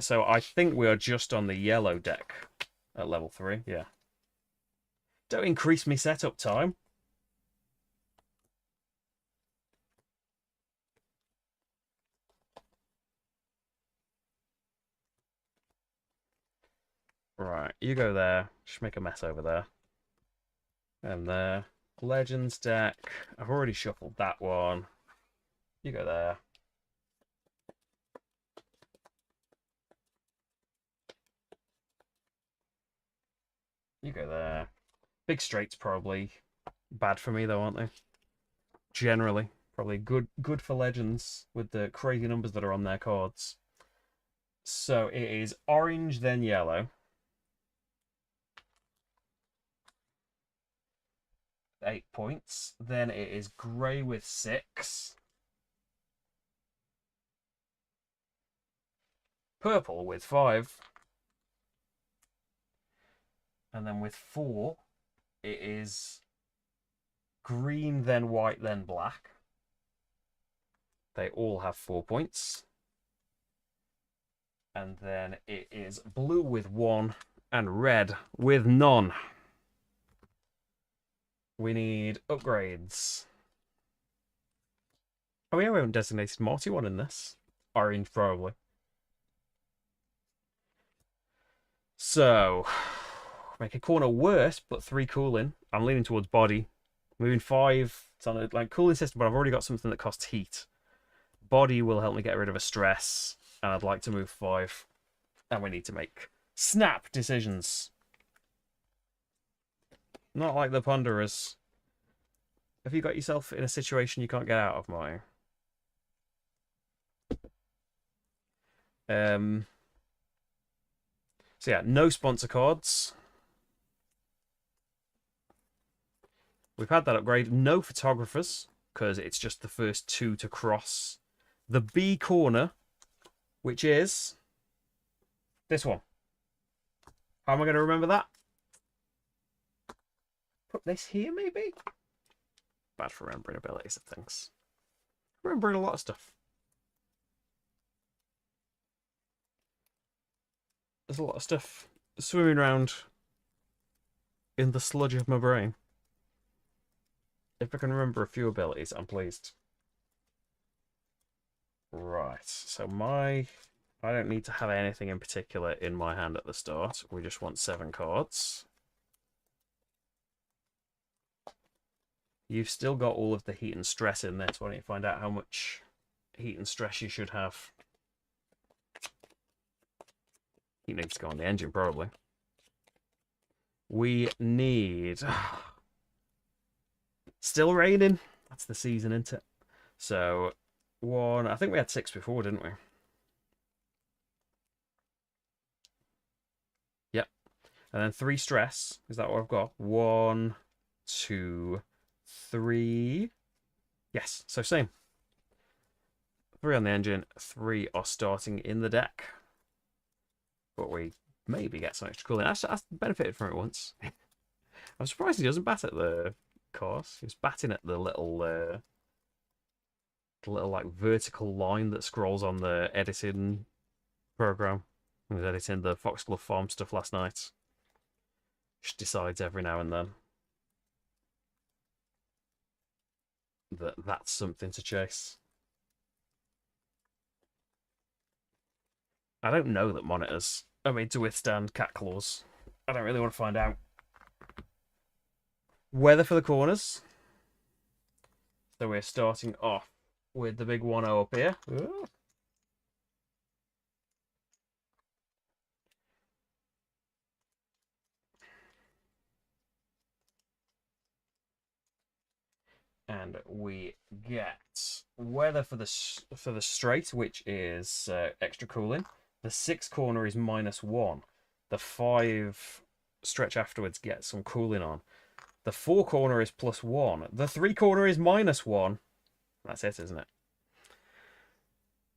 So I think we are just on the yellow deck at level 3. Yeah. Don't increase me setup time. Right, you go there. Just make a mess over there. And there. Legends deck. I've already shuffled that one. You go there. You go there. Big straights probably bad for me though, aren't they? Generally. Probably good for legends with the crazy numbers that are on their cards. So it is orange, then yellow. 8 points. Then it is grey with 6. Purple with 5. And then with 4, it is green, then white, then black. They all have 4 points. And then it is blue with 1 and red with none. We need upgrades. Oh yeah, we haven't designated Morty one in this. Orange, probably. So, make a corner worse, but 3 cooling. I'm leaning towards body. Moving 5. It's on a like cooling system, but I've already got something that costs heat. Body will help me get rid of a stress, and I'd like to move 5. And we need to make snap decisions. Not like the Ponderers. Have you got yourself in a situation you can't get out of, Marty? So yeah, no sponsor cards. We've had that upgrade. No photographers, because it's just the first 2 to cross the B corner, which is this one. How am I going to remember that? Put this here, maybe? Bad for remembering abilities of things. Remembering a lot of stuff. There's a lot of stuff swimming around in the sludge of my brain. If I can remember a few abilities, I'm pleased. Right, so I don't need to have anything in particular in my hand at the start. We just want 7 cards. You've still got all of the heat and stress in this. Why don't you find out how much heat and stress you should have? Heat needs to go on the engine, probably. We need... Still raining. That's the season, isn't it? So, 1... I think we had 6 before, didn't we? Yep. And then 3 stress. Is that what I've got? 1, 2, 3. Yes, so same. 3 on the engine. 3 are starting in the deck. But we maybe get some extra cooling. I benefited from it once. I'm surprised he doesn't bat at the course. He's batting at the little like vertical line that scrolls on the editing program. I was editing the Foxglove Farm stuff last night. Just decides every now and then that that's something to chase. I don't know that monitors are made to withstand cat claws. I don't really want to find out. Weather for the corners. So we're starting off with the big 1-0 up here. Ooh. And we get weather for the straight, which is extra cooling. The 6 corner is -1. The 5 stretch afterwards gets some cooling on. The 4 corner is +1. The 3 corner is -1. That's it, isn't it?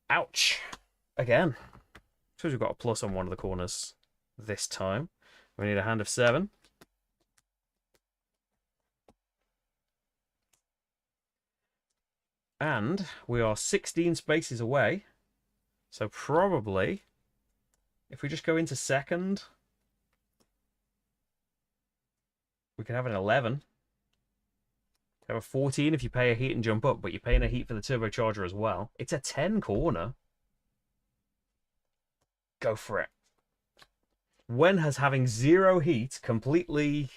Ouch. again. Suppose we've got a plus on one of the corners this time. We need a hand of 7. And we are 16 spaces away. So probably, if we just go into second, we can have an 11. Have a 14 if you pay a heat and jump up, but you're paying a heat for the turbocharger as well. It's a 10 corner. Go for it. When has having 0 heat completely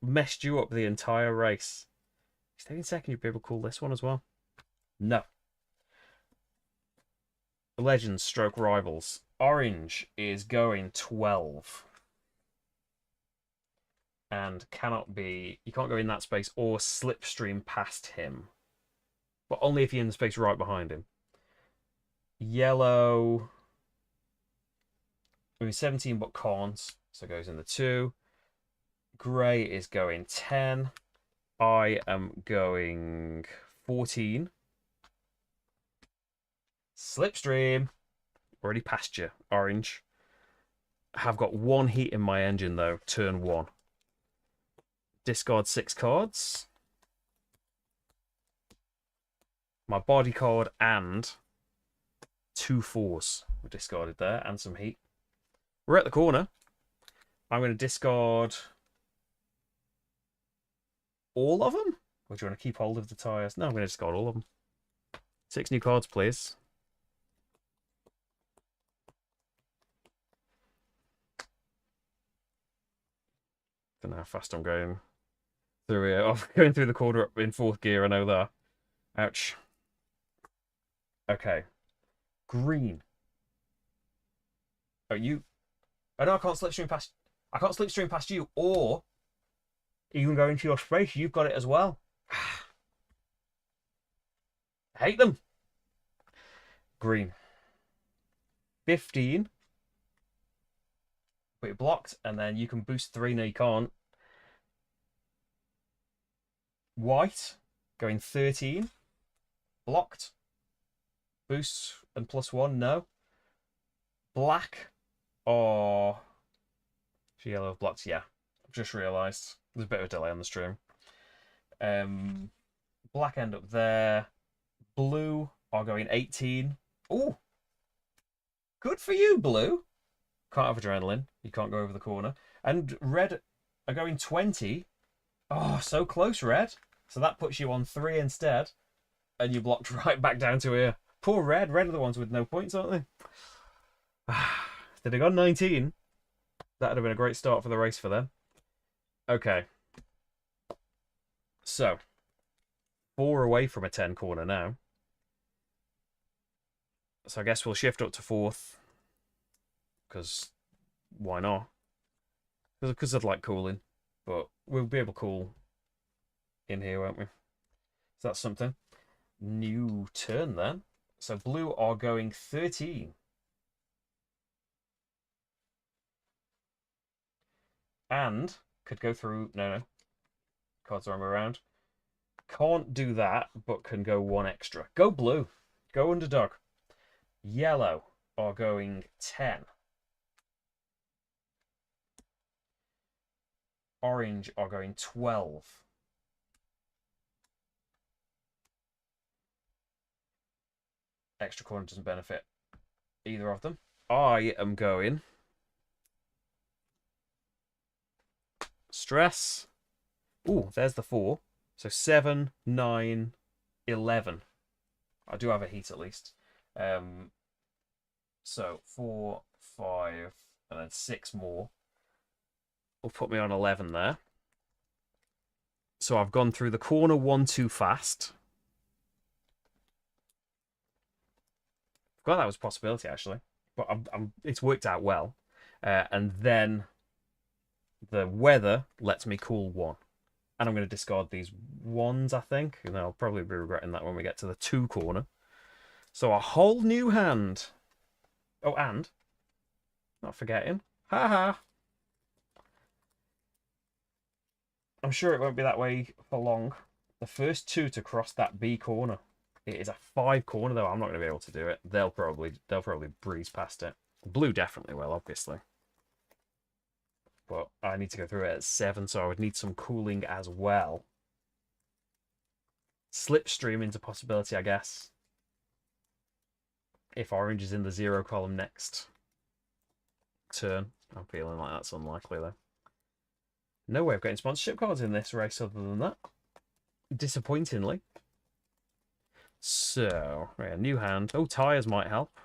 messed you up the entire race? Stay in second, you'll be able to call this one as well. No. Legends stroke rivals. Orange is going 12. And cannot be... You can't go in that space or slipstream past him. But only if you're in the space right behind him. Yellow... I mean, 17 but can't. So it goes in the 2. Grey is going 10. I am going 14. Slipstream. Already past you, orange. Have got 1 heat in my engine, though. Turn 1. Discard 6 cards. My body card and 2 4s were discarded there, and some heat. We're at the corner. I'm going to discard all of them? Or do you want to keep hold of the tyres? No, I'm going to discard all of them. 6 new cards, please. Don't know how fast I'm going through here. I'm going through the corner up in 4th gear, I know that. Ouch. Okay. Green. Oh, you... Oh, no, I can't slipstream past... I can't slipstream past you, or... You can go into your space. You've got it as well. I hate them. Green. 15. But you're blocked, and then you can boost 3. No, you can't. White. Going 13. Blocked. Boost and +1. No. Black. Or... Yellow blocked. Yeah. I've just realised. There's a bit of a delay on the stream. Black end up there. Blue are going 18. Oh, good for you, blue. Can't have adrenaline. You can't go over the corner. And red are going 20. Oh, so close, red. So that puts you on 3 instead. And you blocked right back down to here. Poor red. Red are the ones with no points, aren't they? If they'd have gone 19, that would have been a great start for the race for them. Okay. So, 4 away from a 10 corner now. So I guess we'll shift up to 4th. Because why not? Because I'd like cooling. But we'll be able to cool in here, won't we? So that's something. New turn then. So blue are going 13. And could go through... No. Cards are around. Can't do that, but can go 1 extra. Go blue. Go underdog. Yellow are going 10. Orange are going 12. Extra corner doesn't benefit either of them. I am going... Stress. Ooh, there's the 4. So 7, 9, 11. I do have a heat at least. So 4, 5, and then 6 more will put me on 11 there. So I've gone through the corner 1 too fast. Forgot that was a possibility actually, but it's worked out well. And then the weather lets me cool 1. And I'm going to discard these 1s, I think. And I'll probably be regretting that when we get to the 2 corner. So a whole new hand. Oh, and... Not forgetting. Haha. I'm sure it won't be that way for long. The first 2 to cross that B corner It is a 5 corner though. I'm not going to be able to do it. They'll probably breeze past it. Blue definitely will, obviously. But I need to go through it at 7, so I would need some cooling as well. Slipstream into possibility, I guess. If orange is in the 0 column next turn. I'm feeling like that's unlikely though. No way of getting sponsorship cards in this race other than that. Disappointingly. So, yeah, new hand. Oh, tyres might help.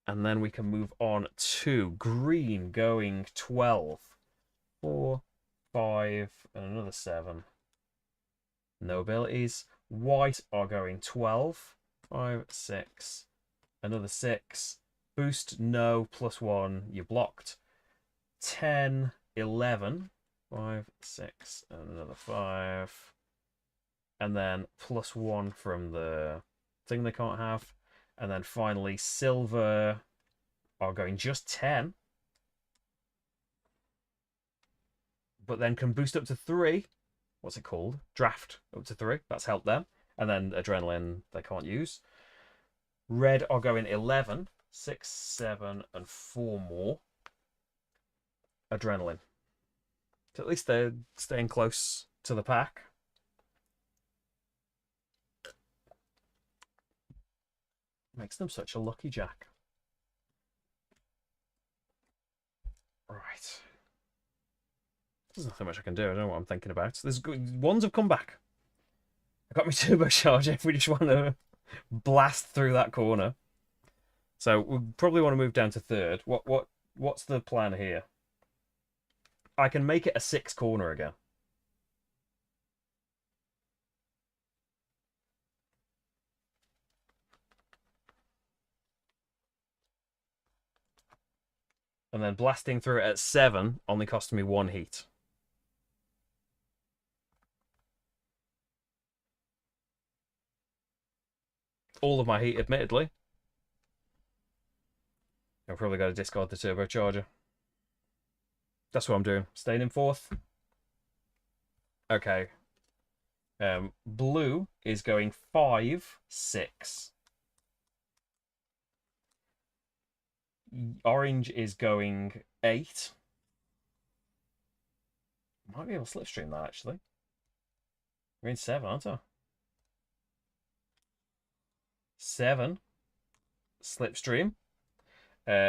And then we can move on to green going 12. 4, 5, and another 7. No abilities. White are going 12. 5, 6, another 6. Boost, no, +1. You're blocked. 10, 11. 5, 6, and another 5. And then +1 from the thing they can't have. And then finally, silver are going just 10. But then can boost up to 3. What's it called? Draft up to 3. That's helped them. And then adrenaline they can't use. Red are going 11. 6, 7, and 4 more. Adrenaline. So at least they're staying close to the pack. Makes them such a lucky jack. Right. There's nothing much I can do. I don't know what I'm thinking about. There's good ones have come back. I got my turbocharger if we just want to blast through that corner. So we probably want to move down to 3rd. What's the plan here? I can make it a 6 corner again. And then blasting through it at 7 only cost me 1 heat. All of my heat, admittedly. I've probably got to discard the turbocharger. That's what I'm doing. Staying in 4th. Okay. Blue is going 5, 6. Orange is going 8. Might be able to slipstream that, actually. I'm going 7, aren't I? 7. Slipstream.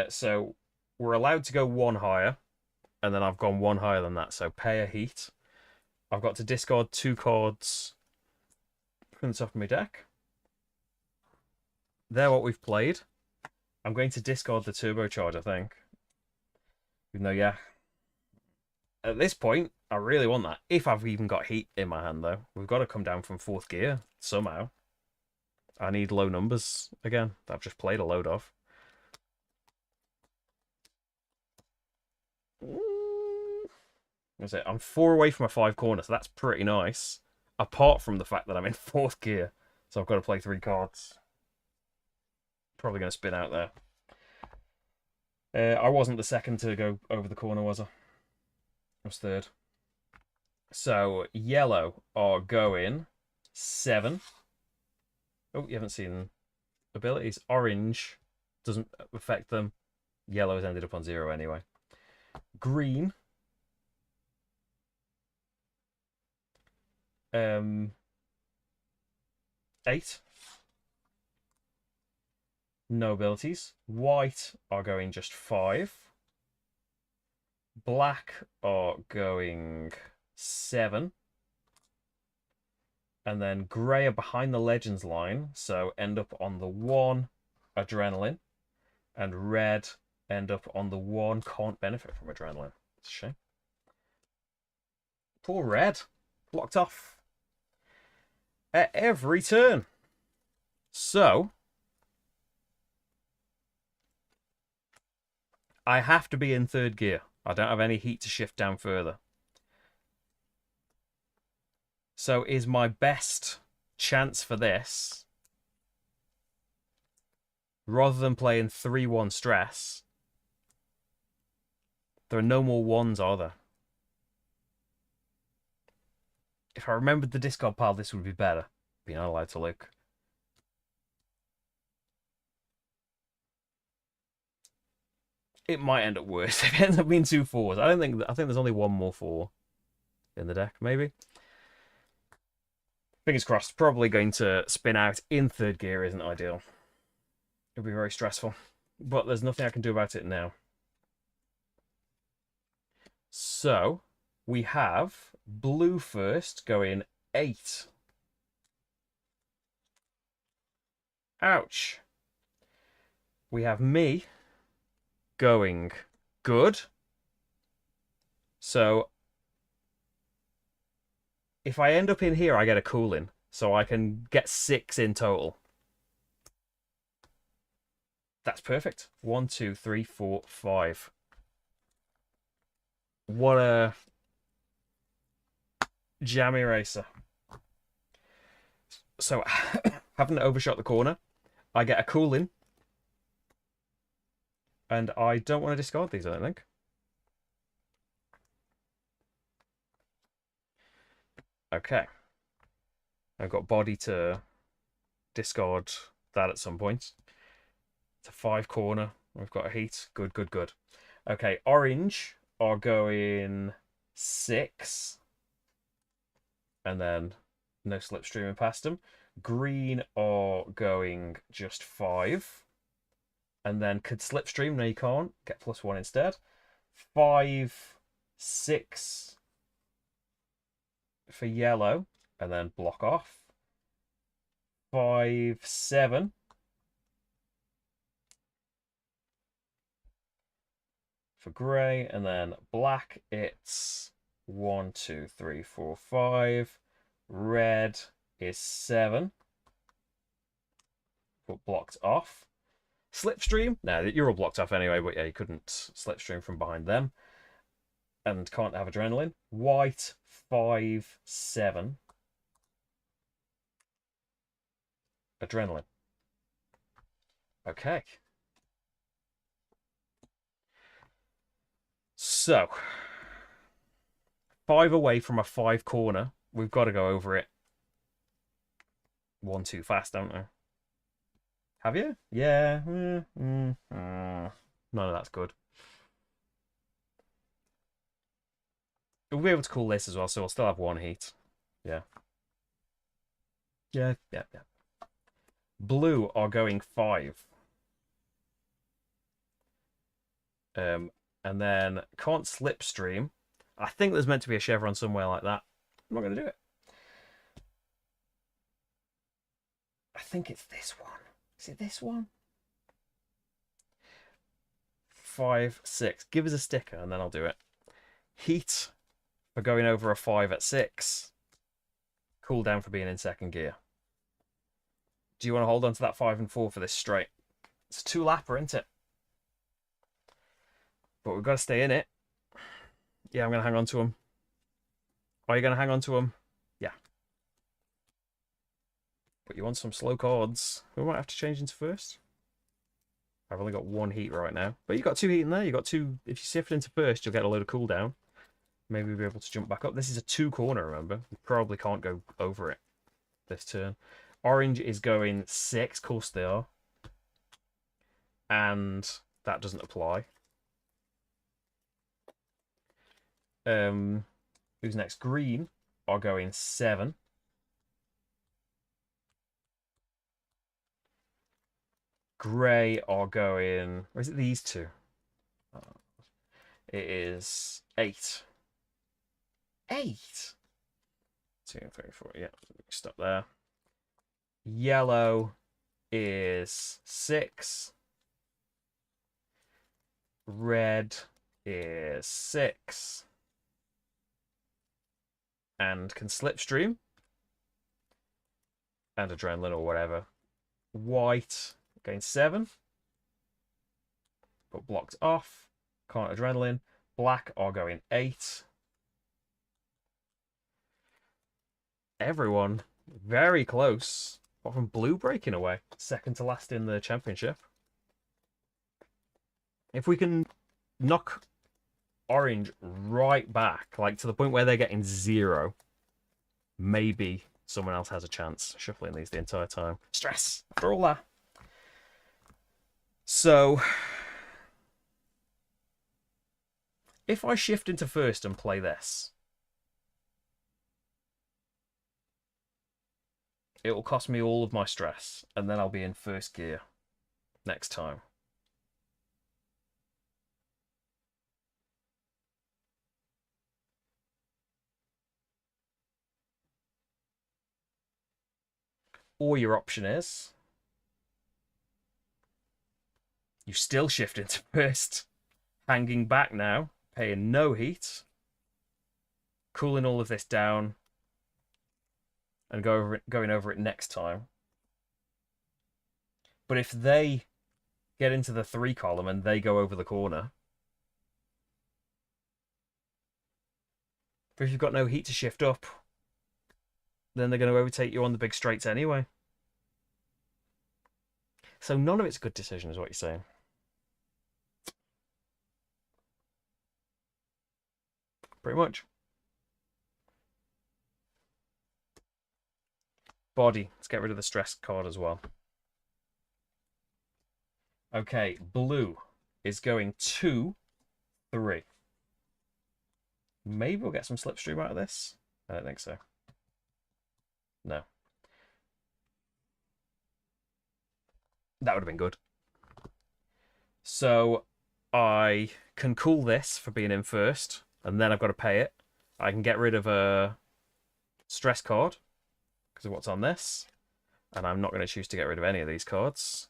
So we're allowed to go 1 higher. And then I've gone 1 higher than that. So pay a heat. I've got to discard 2 cards from the top of my deck. They're what we've played. I'm going to discard the turbocharge, I think. Even though, yeah. At this point, I really want that. If I've even got heat in my hand, though. We've got to come down from 4th gear somehow. I need low numbers again. That I've just played a load of. That's it. I'm 4 away from a 5 corner, so that's pretty nice. Apart from the fact that I'm in 4th gear. So I've got to play 3 cards. Probably going to spin out there. I wasn't the second to go over the corner, was I? I was 3rd. So yellow are going 7. Oh, you haven't seen abilities. Orange doesn't affect them. Yellow has ended up on 0 anyway. Green. 8. No abilities. White are going just 5. Black are going 7. And then grey are behind the Legends line, so end up on the 1 adrenaline. And red end up on the 1 can't benefit from adrenaline. It's a shame. Poor red. Blocked off at every turn. So I have to be in 3rd gear. I don't have any heat to shift down further. So is my best chance for this, rather than playing 3-1 stress, there are no more 1s, are there? If I remembered the discard pile, this would be better. You're not allowed to look. It might end up worse if it ends up being 2 4s. I think there's only one more 4 in the deck, maybe. Fingers crossed. Probably going to spin out in third gear isn't ideal. It'll be very stressful. But there's nothing I can do about it now. So, we have blue first going 8. Ouch. We have me going good. So, if I end up in here, I get a cooling. So I can get 6 in total. That's perfect. 1, 2, 3, 4, 5. What a jammy racer. So, having overshot the corner, I get a cooling. And I don't want to discard these, I don't think. Okay. I've got body to discard that at some point. It's a 5 corner. We've got a heat. Good, good, good. Okay, orange are going 6. And then no slipstreaming past them. Green are going just 5. And then could slipstream. No, you can't. Get +1 instead. 5, 6 for yellow. And then block off. 5, 7. For grey. And then black, it's 1, 2, 3, 4, 5. Red is 7. But blocked off. Slipstream? No, you're all blocked off anyway, but yeah, you couldn't slipstream from behind them. And can't have adrenaline. White, 5, 7. Adrenaline. Okay. So, 5 away from a 5 corner. We've got to go over it 1 too fast, don't we? Have you? Yeah. None of that's good. We'll be able to call this as well, so we'll still have 1 heat. Yeah. Yeah. Blue are going 5. And then can't slipstream. I think there's meant to be a chevron somewhere like that. I'm not going to do it. I think it's this one. Is it this one? 5, 6. Give us a sticker and then I'll do it. Heat for going over a 5 at 6. Cool down for being in second gear. Do you want to hold on to that 5 and 4 for this straight? It's a 2-lapper, isn't it? But we've got to stay in it. Yeah, I'm going to hang on to him. Are you going to hang on to him? Yeah. But you want some slow cards. We might have to change into first. I've only got 1 heat right now. But you got 2 heat in there. You got 2. If you sift into first, you'll get a load of cooldown. Maybe we'll be able to jump back up. This is a 2 corner, remember? You probably can't go over it this turn. Orange is going 6. Of course they are. And that doesn't apply. Who's next? Green are going 7. Grey are going... Or is it these two? It is 8. 8? 2, 3, 4. Yeah, stop there. Yellow is 6. Red is 6. And can slipstream. And adrenaline or whatever. White going 7. But blocked off. Can't adrenaline. Black are going 8. Everyone very close. Apart from blue breaking away. Second to last in the championship. If we can knock orange right back, like to the point where they're getting 0, maybe someone else has a chance. Shuffling these the entire time. Stress after all that. So, if I shift into first and play this, it will cost me all of my stress, and then I'll be in first gear next time. Or your option is you still shift into first, hanging back now, paying no heat, cooling all of this down, and going over it next time. But if they get into the 3 column and they go over the corner, but if you've got no heat to shift up, then they're going to overtake you on the big straights anyway. So none of it's a good decision, is what you're saying. Pretty much. Body. Let's get rid of the stress card as well. Okay, blue is going 2, 3. Maybe we'll get some slipstream out of this. I don't think so. No. That would have been good. So I can cool this for being in first, and then I've got to pay it. I can get rid of a stress card because of what's on this, and I'm not going to choose to get rid of any of these cards.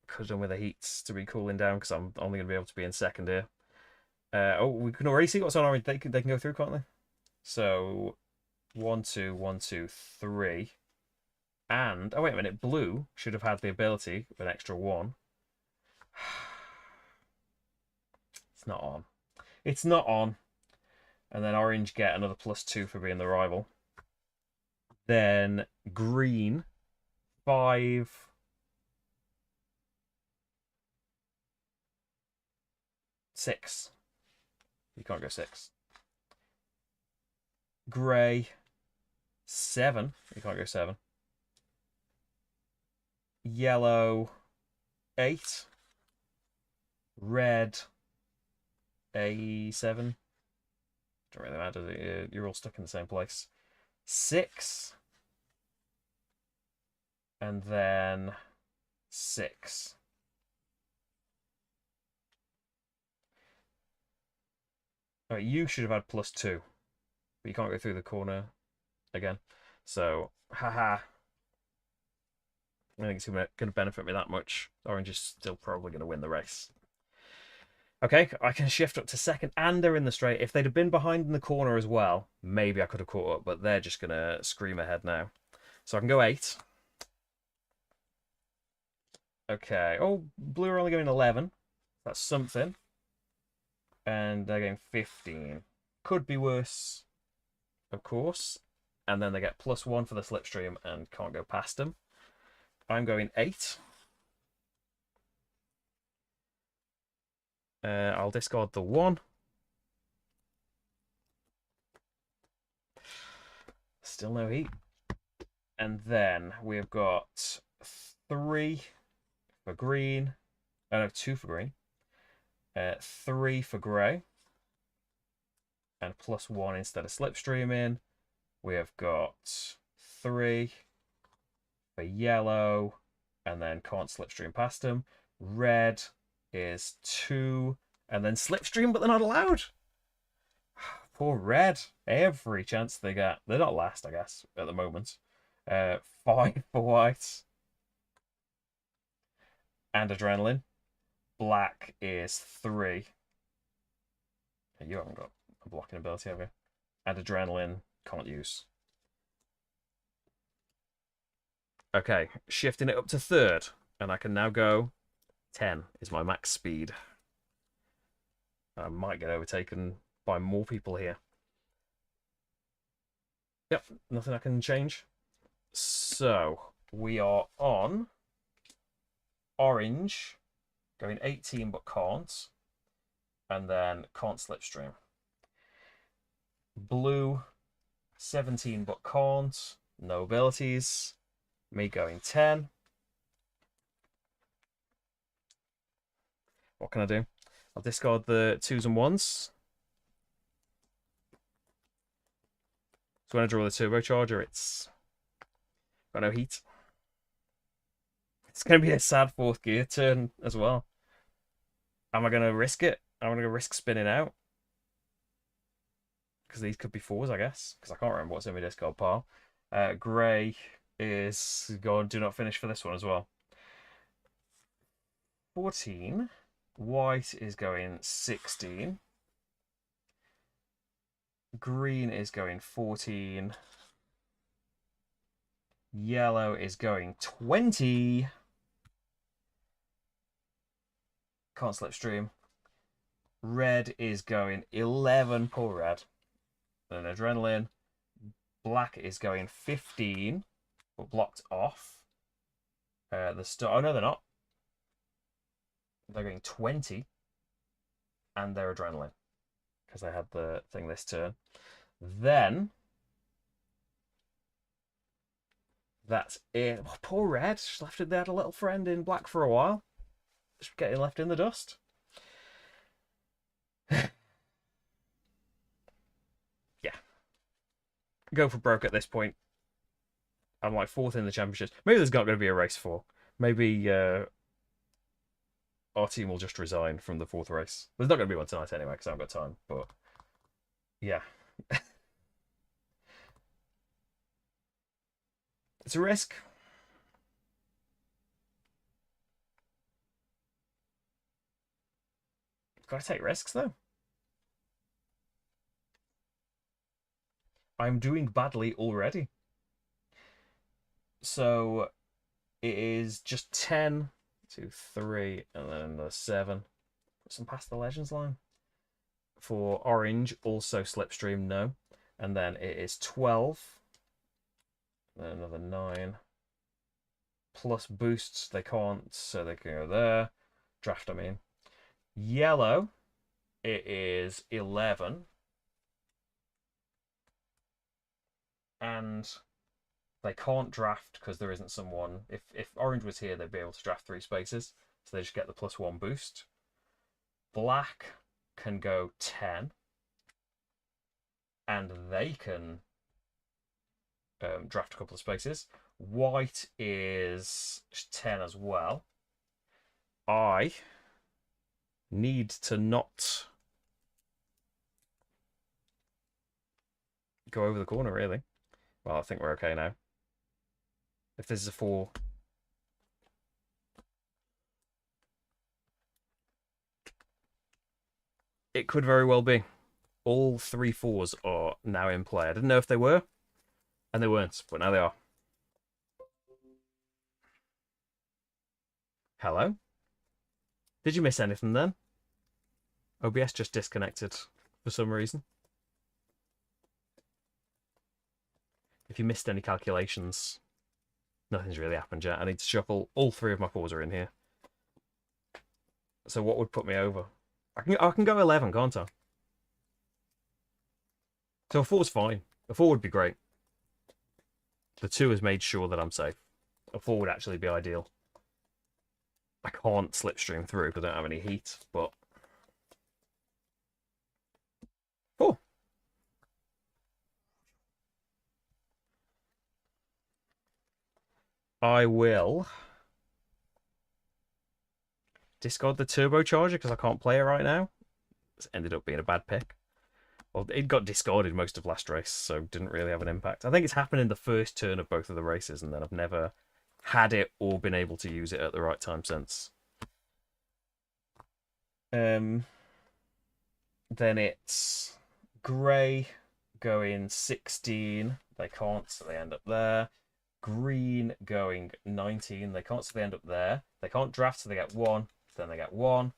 Could have done with the heats to be cooling down because I'm only going to be able to be in second here. Oh, we can already see what's on orange. They can go through, can't they? So 1, 2, 1, 2, 3. And, oh wait a minute, blue should have had the ability of an extra 1. It's not on. It's not on. And then orange get another +2 for being the rival. Then green, 5. Six. You can't go 6. Grey, 7. You can't go 7. Yellow, 8. Red, A7. Don't really matter, does it? You're all stuck in the same place. 6. And then 6. Oh, you should have had +2. But you can't go through the corner again. So, haha. I don't think it's going to benefit me that much. Orange is still probably going to win the race. Okay, I can shift up to second, and they're in the straight. If they'd have been behind in the corner as well, maybe I could have caught up, but they're just going to scream ahead now. So I can go 8. Okay. Oh, blue are only going 11. That's something. And they're going 15. Could be worse, of course. And then they get +1 for the slipstream and can't go past them. I'm going 8. I'll discard the 1. Still no heat. And then we've got 3 for green. Oh no, 2 for green. 3 for grey. And +1 instead of slipstreaming. We have got 3 for yellow. And then can't slipstream past them. Red is 2. And then slipstream, but they're not allowed. Poor red. Every chance they get. They're not last, I guess, at the moment. 5 for white. And adrenaline. Black is 3. You haven't got a blocking ability, have you? And adrenaline, can't use. Okay, shifting it up to third. And I can now go 10 is my max speed. I might get overtaken by more people here. Yep, nothing I can change. So, we are on orange, going 18 but can't. And then can't slipstream. Blue, 17 but can't. No abilities. Me going 10. What can I do? I'll discard the 2s and 1s. So when I draw the turbocharger, it's got no heat. It's going to be a sad 4th gear turn as well. Am I going to risk it? I'm going to risk spinning out. Because these could be 4s, I guess. Because I can't remember what's in my discard pile. Grey is gone. Do not finish for this one as well. 14. White is going 16. Green is going 14. Yellow is going 20. Can't slipstream. Red is going 11. Poor red. Then adrenaline. Black is going 15. But blocked off. Oh no, they're not. They're going 20. And they're adrenaline. Because they had the thing this turn. Then that's it. Oh, poor red. Just left it there, a little friend in black for a while. Just getting left in the dust. Yeah. Go for broke at this point. I'm like 4th in the championships. Maybe there's not going to be a race 4. Maybe our team will just resign from the 4th race. There's not going to be one tonight anyway because I haven't got time. But yeah. It's a risk. Got to take risks though. I'm doing badly already. So it is just 10, 2, 3, and then another 7. Put some past the Legends line. For orange, also slipstream, no. And then it is 12. Then another 9. Plus boosts, they can't, so they can go there. Draft, I mean. Yellow, it is 11. And they can't draft because there isn't someone. If orange was here, they'd be able to draft 3 spaces. So they just get the +1 boost. Black can go 10. And they can draft a couple of spaces. White is 10 as well. I need to not go over the corner, really. Well, I think we're okay now. If this is a 4... It could very well be. All 3 4s are now in play. I didn't know if they were, and they weren't, but now they are. Hello? Did you miss anything then? OBS just disconnected for some reason. If you missed any calculations, nothing's really happened yet. I need to shuffle. All 3 of my 4s are in here. So what would put me over? I can go 11, can't I? So a 4's fine. A 4 would be great. The 2 has made sure that I'm safe. A 4 would actually be ideal. I can't slipstream through because I don't have any heat, but... 4. I will discard the turbocharger because I can't play it right now. It's ended up being a bad pick. Well, it got discarded most of last race, so didn't really have an impact. I think it's happened in the first turn of both of the races, and then I've never had it or been able to use it at the right time since. Then it's grey going 16. They can't, so they end up there. Green going 19. They can't, so they end up there. They can't draft, so they get 1. Then they get 1.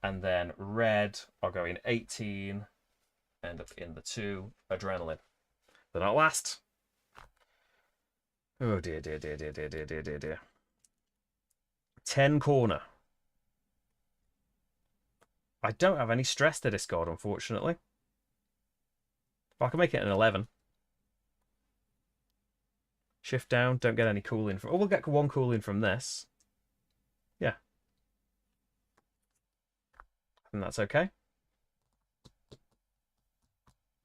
And then red are going 18. End up in the 2. Adrenaline. They're not last. Oh dear, dear, dear, dear, dear, dear, dear, dear, dear. 10 corner. I don't have any stress to discard, unfortunately. But I can make it an 11. Shift down, don't get any cooling from... Oh, we'll get one cooling from this. Yeah. And that's okay.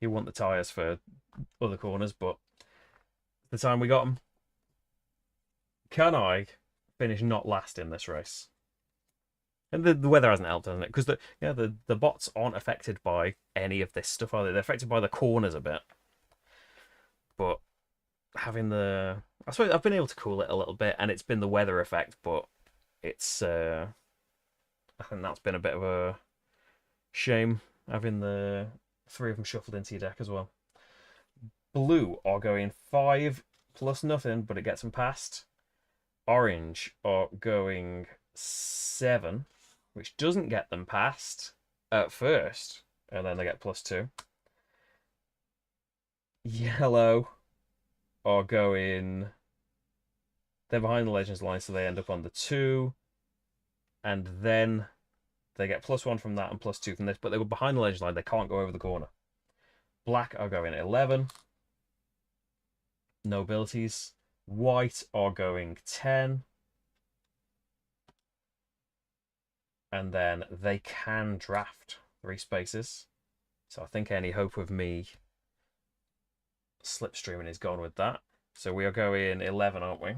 You want the tyres for other corners, but the time we got them. Can I finish not last in this race? And the weather hasn't helped, hasn't it? Because the bots aren't affected by any of this stuff, are they? They're affected by the corners a bit. But having the... I suppose I've been able to cool it a little bit, and it's been the weather effect, but it's... I think that's been a bit of a shame, having the 3 of them shuffled into your deck as well. Blue are going 5 plus nothing, but it gets them past. Orange are going 7, which doesn't get them past at first, and then they get +2. Yellow are going... They're behind the Legends line, so they end up on the 2, and then they get +1 from that and +2 from this, but they were behind the Legends line, they can't go over the corner. Black are going 11. No abilities. White are going 10. And then they can draft 3 spaces. So I think any hope of me slipstreaming is gone with that. So we are going 11, aren't we?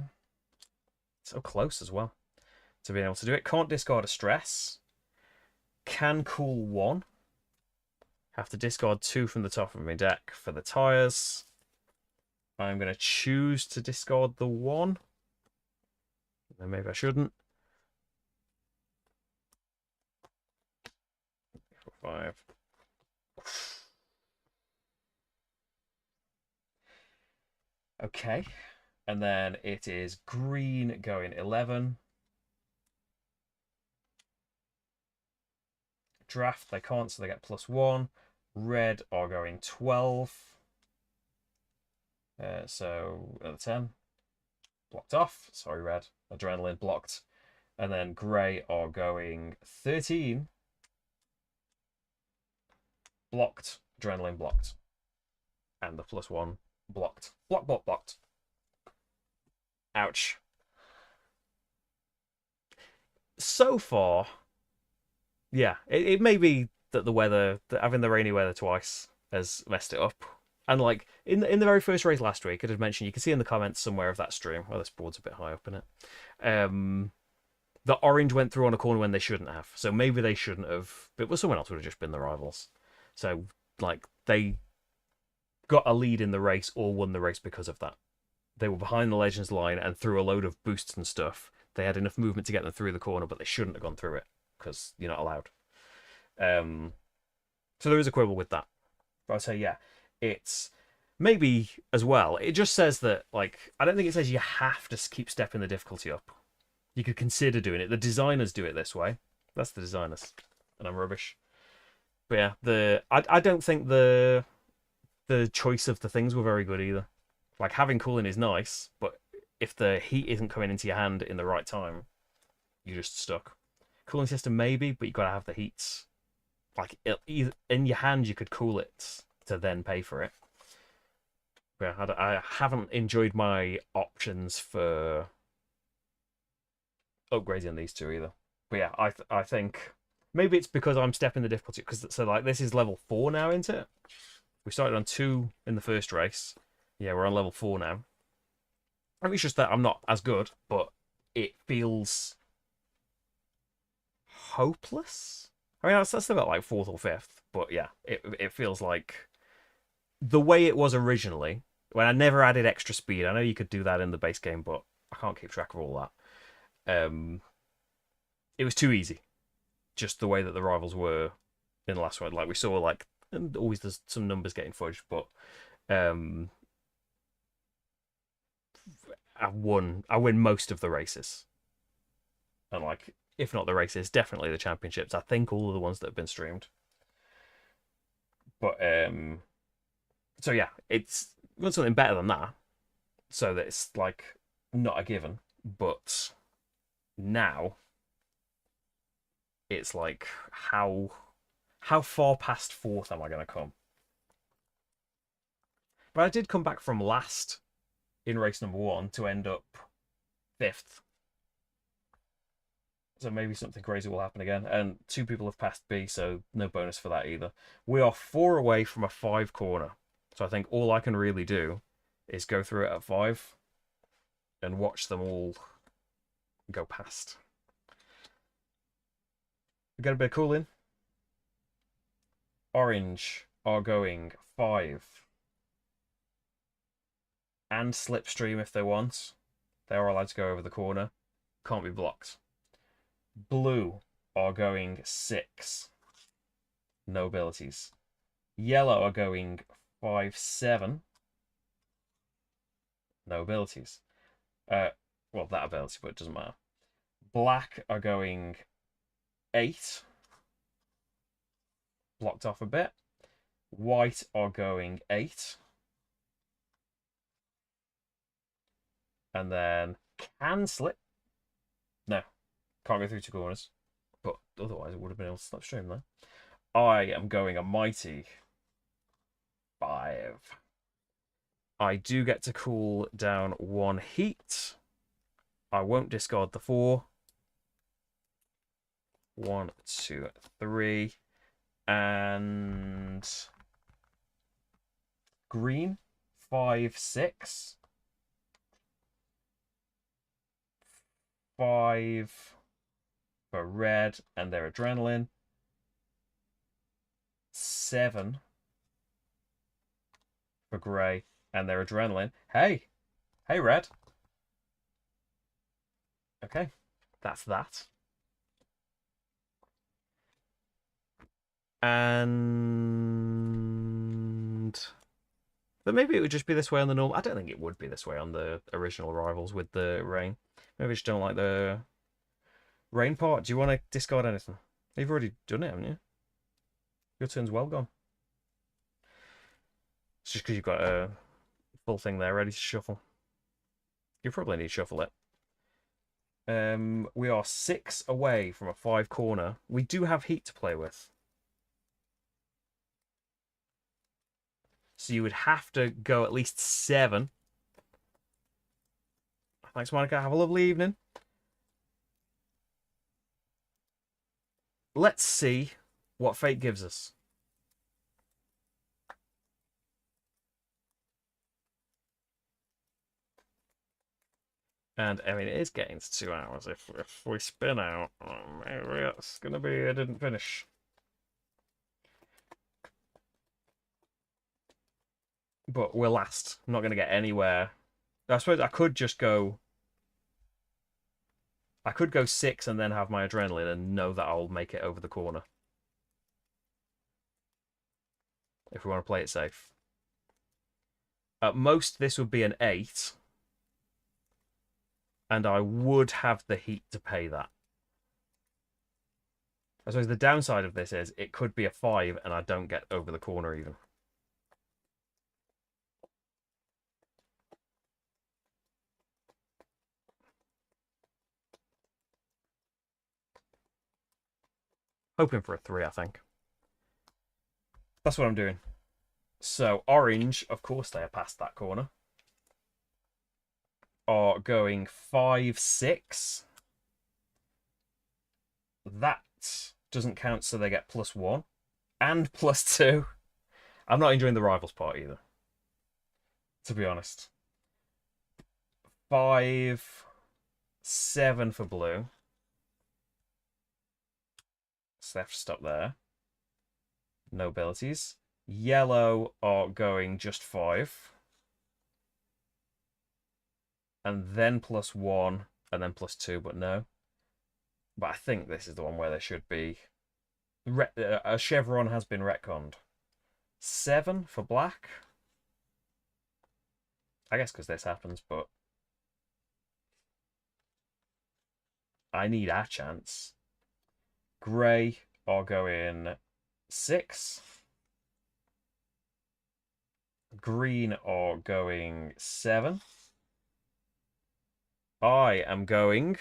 So close as well to being able to do it. Can't discard a stress. Can cool 1. Have to discard 2 from the top of my deck for the tyres. I'm going to choose to discard the 1. Then maybe I shouldn't. 5. Okay. And then it is green going 11. Draft, they can't, so they get +1. Red are going 12. So at the 10. Blocked off. Sorry, red. Adrenaline blocked. And then grey are going 13. Blocked. Adrenaline blocked. And the +1 blocked. Blocked. Ouch. So far, yeah, it may be that the weather, that having the rainy weather twice has messed it up. And like in the very first race last week, I did mention, you can see in the comments somewhere of that stream. Oh, this board's a bit high up in it. The orange went through on a corner when they shouldn't have. So maybe they shouldn't have. But someone else would have just been the rivals. So like they got a lead in the race or won the race because of that. They were behind the Legends line, and through a load of boosts and stuff, they had enough movement to get them through the corner, but they shouldn't have gone through it because you're not allowed. So there is a quibble with that. But I'd say, yeah, it's maybe as well. It just says that, like, I don't think it says you have to keep stepping the difficulty up. You could consider doing it. The designers do it this way. That's the designers, and I'm rubbish. But yeah, I don't think the choice of the things were very good either. Like, having cooling is nice, but if the heat isn't coming into your hand in the right time, you're just stuck. Cooling system maybe, but you've got to have the heats. Like, in your hand, you could cool it to then pay for it. Yeah, I haven't enjoyed my options for upgrading these two either. But yeah, I think maybe it's because I'm stepping the difficulty. So like, this is level 4 now, isn't it? We started on 2 in the first race. Yeah, we're on level 4 now. I mean, it's just that I'm not as good, but it feels hopeless. I mean, I still got like 4th or 5th, but yeah, it feels like the way it was originally, when I never added extra speed. I know you could do that in the base game, but I can't keep track of all that. It was too easy. Just the way that the rivals were in the last one. Like, we saw, like, and always there's some numbers getting fudged, but I win most of the races. And like, if not the races, definitely the championships. I think all of the ones that have been streamed. But so yeah, it's got something better than that. So that it's like not a given. But now it's like, how far past 4th am I gonna come? But I did come back from last in race number 1 to end up 5th. So maybe something crazy will happen again. And 2 people have passed B, so no bonus for that either. We are 4 away from a 5 corner. So I think all I can really do is go through it at 5 and watch them all go past. We get a bit of cooling. Orange are going 5. And slipstream if they want. They are allowed to go over the corner. Can't be blocked. Blue are going 6. No abilities. Yellow are going 5, 7. No abilities. Well, that ability, but it doesn't matter. Black are going 8. Blocked off a bit. White are going 8. And then can slip. No, can't go through 2 corners. But otherwise, it would have been able to slipstream there. I am going a mighty 5. I do get to cool down 1 heat. I won't discard the 4. 1, 2, 3. And green 5, 6. 5 for red and their adrenaline. 7 for grey and their adrenaline. Hey, red. Okay, that's that. And but maybe it would just be this way on the normal. I don't think it would be this way on the original Rivals with the rain. Maybe I just don't like the rain part. Do you want to discard anything? You've already done it, haven't you? Your turn's well gone. It's just because you've got a full thing there ready to shuffle. You probably need to shuffle it. We are 6 away from a 5 corner. We do have heat to play with. So you would have to go at least 7. Thanks, Monica. Have a lovely evening. Let's see what fate gives us. And, I mean, it is getting to 2 hours. If we spin out, maybe that's going to be I didn't finish. But we're last. I'm not going to get anywhere. I suppose I could just go... I could go 6 and then have my adrenaline and know that I'll make it over the corner. If we want to play it safe. At most, this would be an 8. And I would have the heat to pay that. I suppose the downside of this is it could be a 5 and I don't get over the corner even. Hoping for a 3, I think. That's what I'm doing. So, orange, of course they are past that corner. Are going 5, 6. That doesn't count, so they get +1 and +2. I'm not enjoying the rivals part either, to be honest. 5, 7 for blue. So they have to stop there. No abilities. Yellow are going just 5. And then +1, and then +2, but no. But I think this is the one where there should be... a chevron has been retconned. 7 for black. I guess because this happens, but... I need a chance. Grey are going 6. Green are going 7. I am going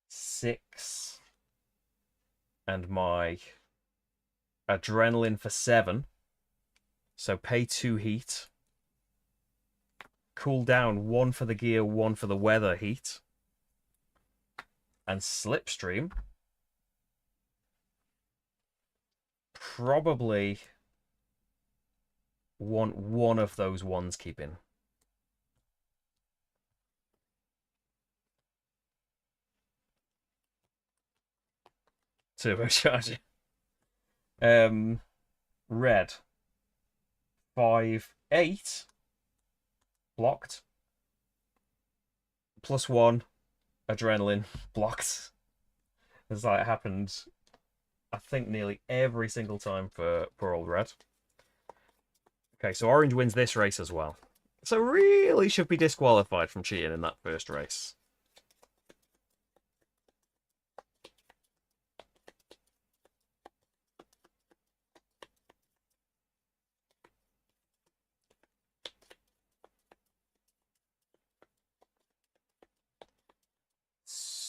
6. And my adrenaline for 7. So pay 2 heat. Cool down 1 for the gear, 1 for the weather heat. And slipstream. Probably want one of those ones keeping. Turbocharger. Red. 5, 8. Blocked. +1. Adrenaline. Blocked. It's like it happened, I think, nearly every single time for poor old Red. Okay, so Orange wins this race as well. So really should be disqualified from cheating in that first race.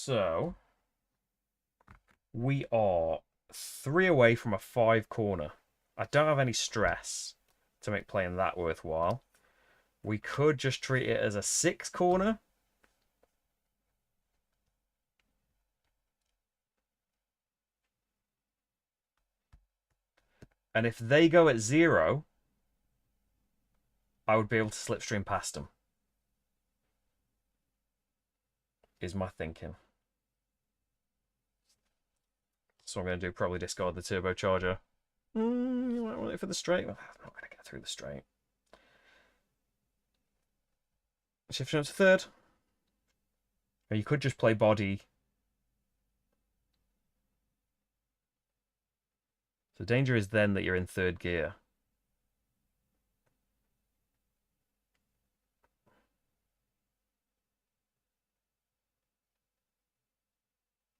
So we are 3 away from a 5 corner. I don't have any stress to make playing that worthwhile. We could just treat it as a 6 corner. And if they go at 0, I would be able to slipstream past them. Is my thinking. So I'm going to do probably discard the turbocharger. You might want it for the straight. Well, I'm not going to get through the straight. Shifting up to 3rd. Or you could just play body. The danger is then that you're in 3rd gear.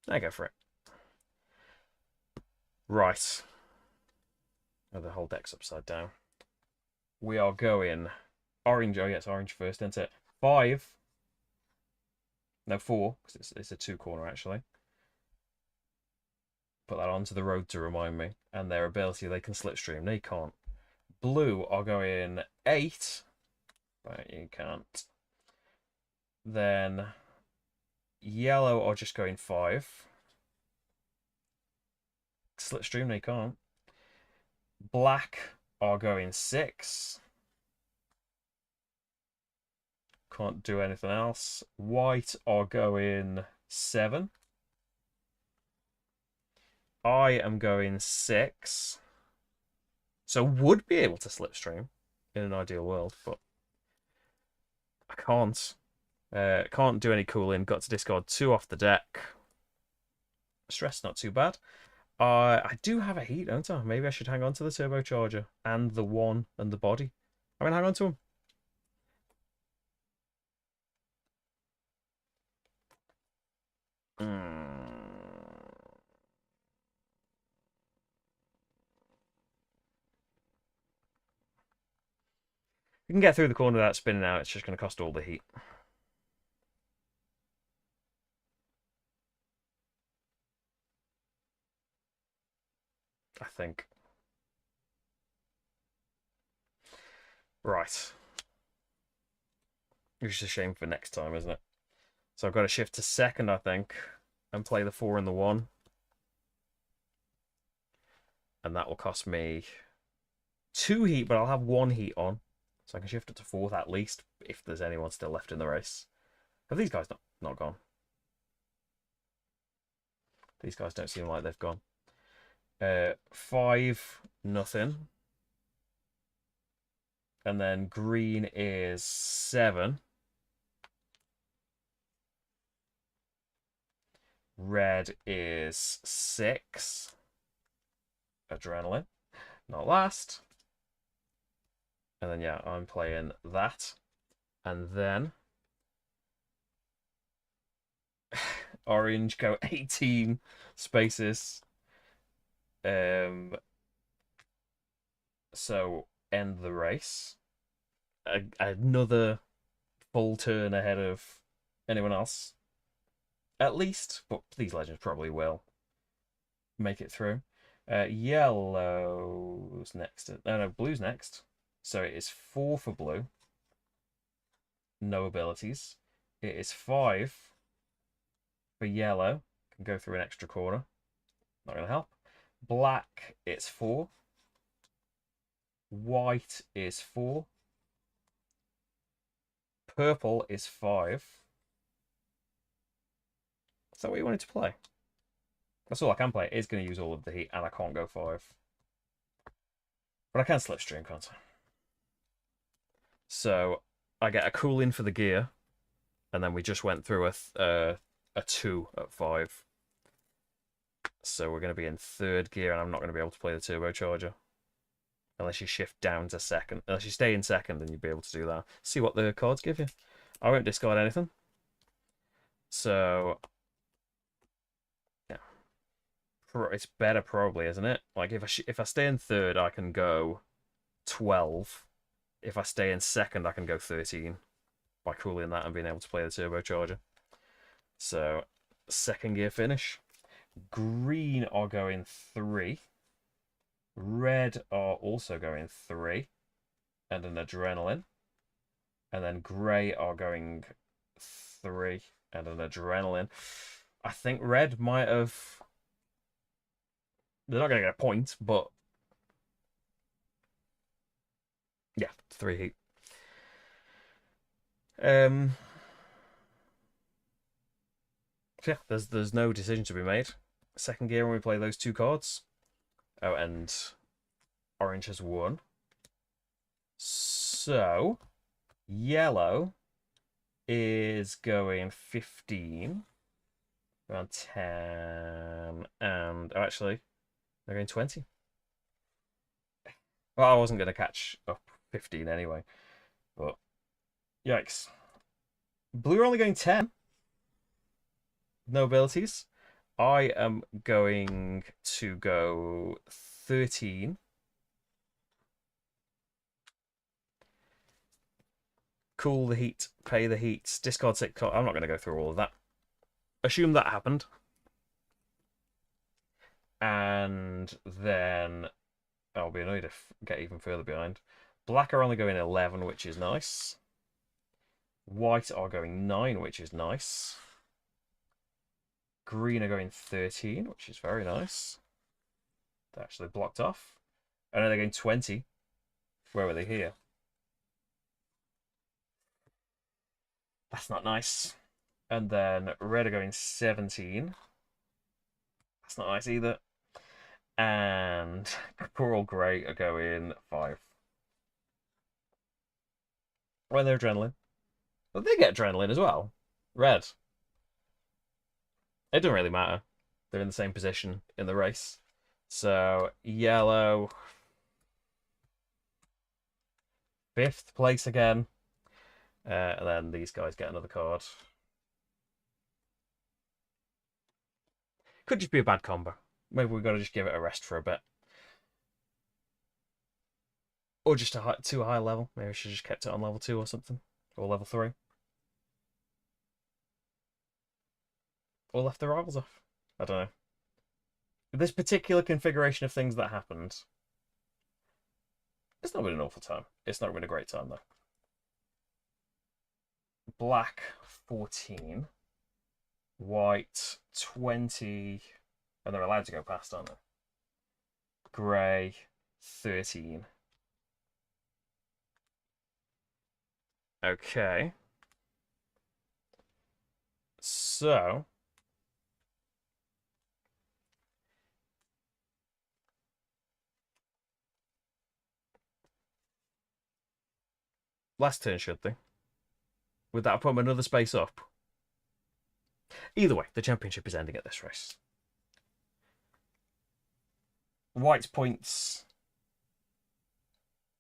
I go for it. Right. Oh, the whole deck's upside down. We are going orange. Oh, yes, orange first, isn't it? 5. No, 4, because it's a 2 corner, actually. Put that onto the road to remind me. And their ability, they can slipstream. They can't. Blue are going 8. But you can't. Then yellow are just going 5. Slipstream, they can't. Black are going 6. Can't do anything else. White are going 7. I am going 6. So would be able to slipstream in an ideal world, but I can't. Can't do any cooling. Got to discard 2 off the deck. Stress not too bad. I do have a heat, don't I? Maybe I should hang on to the turbocharger and the 1 and the body. I'm going to hang on to them. You can get through the corner without spinning out. It's just going to cost all the heat. I think. Right. Which is a shame for next time, isn't it? So I've got to shift to 2nd, I think, and play the 4 and the 1. And that will cost me 2 heat, but I'll have 1 heat on. So I can shift it to 4th at least, if there's anyone still left in the race. Have these guys not gone? These guys don't seem like they've gone. 5, nothing. And then green is 7. Red is 6. Adrenaline. Not last. And then, yeah, I'm playing that. And then orange go 18 spaces. So end the race. Another full turn ahead of anyone else. At least, but these legends probably will make it through. Yellow's next. No, blue's next. So it is 4 for blue, no abilities. It is 5 for yellow, can go through an extra corner, not going to help. Black, it's 4. White is 4. Purple is 5. Is that what you wanted to play? That's all I can play. It is going to use all of the heat, and I can't go 5. But I can slipstream, can't I? So I get a cool in for the gear, and then we just went through a 2 at 5. So we're going to be in 3rd gear, and I'm not going to be able to play the turbocharger. Unless you shift down to 2nd. Unless you stay in 2nd, then you'd be able to do that. See what the cards give you. I won't discard anything. So yeah, it's better probably, isn't it? Like if I stay in 3rd, I can go 12. If I stay in 2nd, I can go 13 by cooling that and being able to play the turbocharger. So 2nd gear finish. Green are going 3. Red are also going 3 and an adrenaline. And then grey are going 3 and an adrenaline. I think red might have... They're not going to get a point, but... Yeah, 3 heat. So yeah, there's no decision to be made. 2nd gear when we play those 2 cards. Oh, and orange has won. So yellow is going 15, around 10, and oh, actually they're going 20. Well, I wasn't going to catch up 15 anyway, but yikes. Blue are only going 10. No abilities. I am going to go 13. Cool the heat, pay the heat, discard 6 cards. I'm not going to go through all of that. Assume that happened. And then I'll be annoyed if I get even further behind. Black are only going 11, which is nice. White are going 9, which is nice. Green are going 13, which is very nice. They're actually blocked off. And then they're going 20. Where were they here? That's not nice. And then red are going 17. That's not nice either. And coral grey are going 5. When they're adrenaline. Well, they get adrenaline as well. Red. It doesn't really matter. They're in the same position in the race. So, yellow. 5th place again. And then these guys get another card. Could just be a bad combo. Maybe we've got to just give it a rest for a bit. Or just too high level. Maybe we should have just kept it on level 2 or something. Or level 3. Or left the rivals off. I don't know. This particular configuration of things that happened, it's not been an awful time. It's not been a great time, though. Black, 14. White, 20. And they're allowed to go past, aren't they? Grey, 13. Okay. So... last turn, should they? Would that put them another space up? Either way, the championship is ending at this race. White's points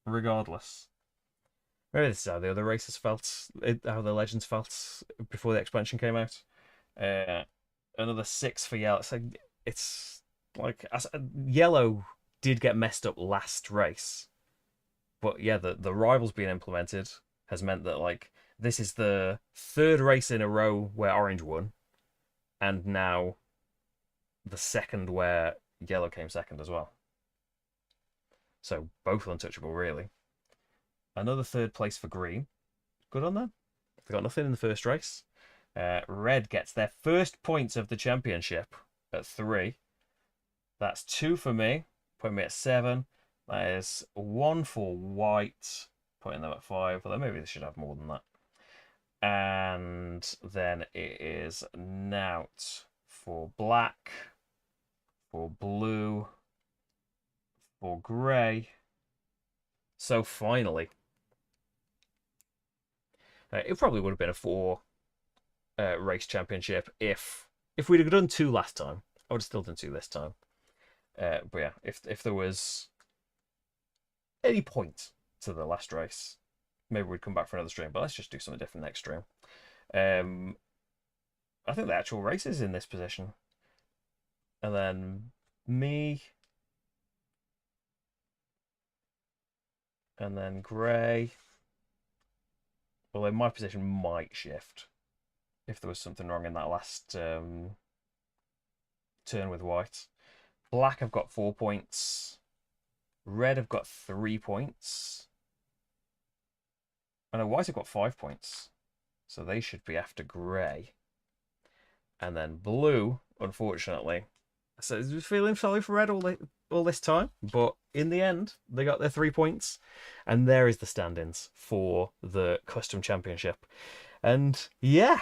regardless. Maybe this is how the other races felt, how the Legends felt before the expansion came out. Another 6 for yellow. So it's like yellow did get messed up last race, but yeah, the rivals being implemented has meant that like this is the 3rd race in a row where orange won, and now the 2nd where yellow came 2nd as well. So both untouchable, really. Another third place for green. Good on them. They got nothing in the first race. Red gets their first points of the championship at 3. That's 2 for me, putting me at 7. That is 1 for white, putting them at 5. Although maybe they should have more than that. And then it is Nout for black, for blue, for grey. So finally, it probably would have been a 4 race championship if we'd have done 2 last time. I would have still done 2 this time. But yeah, if there was any point to the last race, maybe we'd come back for another stream. But let's just do something different next stream. I think the actual race is in this position, and then me, and then grey. Although my position might shift if there was something wrong in that last turn with white. Black have got 4 points. Red have got 3 points. I know white have got 5 points. So they should be after grey. And then blue, unfortunately. So I was feeling sorry for red all this time. But in the end, they got their 3 points. And there is the stand-ins for the custom championship. And yeah.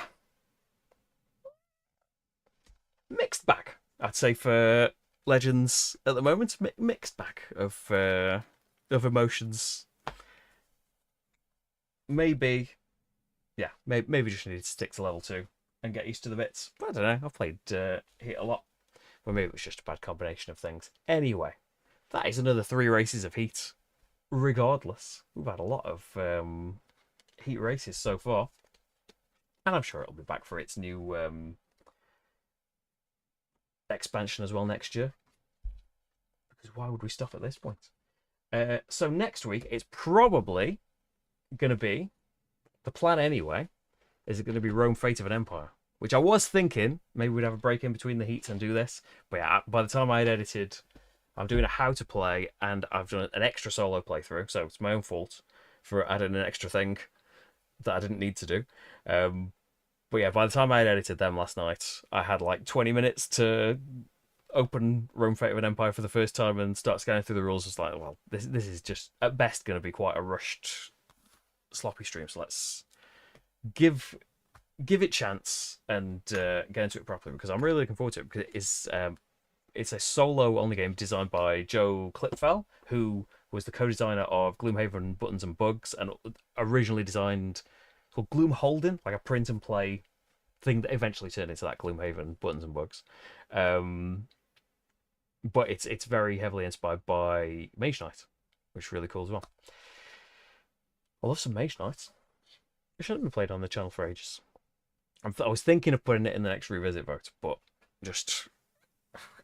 Mixed bag, I'd say, for Legends at the moment. Mixed bag of emotions. Maybe, yeah, maybe just need to stick to level 2 and get used to the bits. But I don't know, I've played Heat a lot. But maybe it was just a bad combination of things. Anyway, that is another 3 races of Heat. Regardless, we've had a lot of Heat races so far. And I'm sure it'll be back for its new expansion as well next year. Because why would we stop at this point? So next week, it's probably going to be, the plan anyway, is it going to be Rome Fate of an Empire? Which I was thinking, maybe we'd have a break in between the heats and do this. But yeah, by the time I had edited, I'm doing a how to play, and I've done an extra solo playthrough, so it's my own fault for adding an extra thing that I didn't need to do. But yeah, by the time I had edited them last night, I had like 20 minutes to open Rome Fate of an Empire for the first time and start scanning through the rules. It's like, well, this is just at best going to be quite a rushed, sloppy stream. So let's give it chance and get into it properly, because I'm really looking forward to it, because it's a solo only game designed by Joe Klipfel, who was the co-designer of Gloomhaven Buttons and Bugs, and originally designed called Gloomholden, like a print and play thing that eventually turned into that Gloomhaven Buttons and Bugs. But it's very heavily inspired by Mage Knight, which is really cool as well. I love some Mage Knight. It shouldn't have been played on the channel for ages. I was thinking of putting it in the next revisit vote, but just,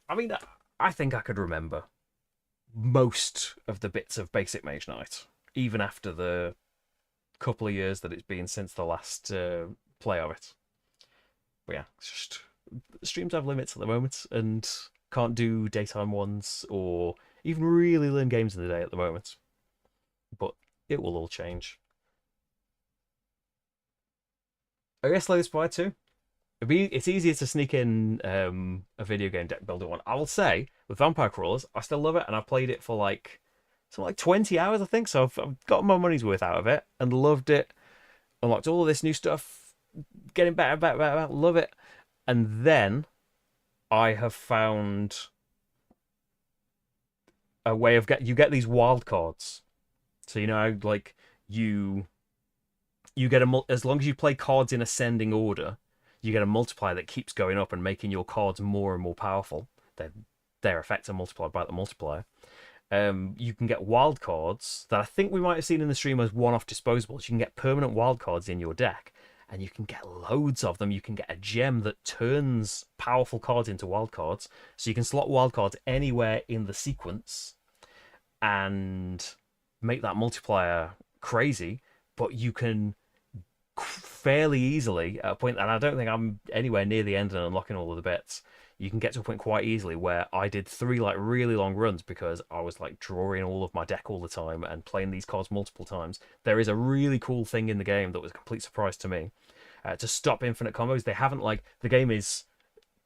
I mean, I think I could remember most of the bits of basic Mage Knight, even after the couple of years that it's been since the last play of it. But yeah, it's just, streams have limits at the moment, and can't do daytime ones or even really learn games in the day at the moment. But it will all change. I guess Slay the Spire too. It's easier to sneak in a video game deck builder one. I will say, with Vampire Crawlers, I still love it, and I've played it for like 20 hours, I think. So I've got my money's worth out of it and loved it. Unlocked all of this new stuff, getting better, love it. And then I have found a way of you get these wild cards. So you know, like you get as long as you play cards in ascending order, you get a multiplier that keeps going up and making your cards more and more powerful. Their effects are multiplied by the multiplier. You can get wild cards that I think we might have seen in the stream as one-off disposables. You can get permanent wild cards in your deck, and you can get loads of them. You can get a gem that turns powerful cards into wild cards, so you can slot wild cards anywhere in the sequence and make that multiplier crazy. But you can fairly easily, at a point, and I don't think I'm anywhere near the end and unlocking all of the bits, you can get to a point quite easily where I did 3 like really long runs because I was like drawing all of my deck all the time and playing these cards multiple times. There is a really cool thing in the game that was a complete surprise to me. To stop infinite combos, they haven't like the game is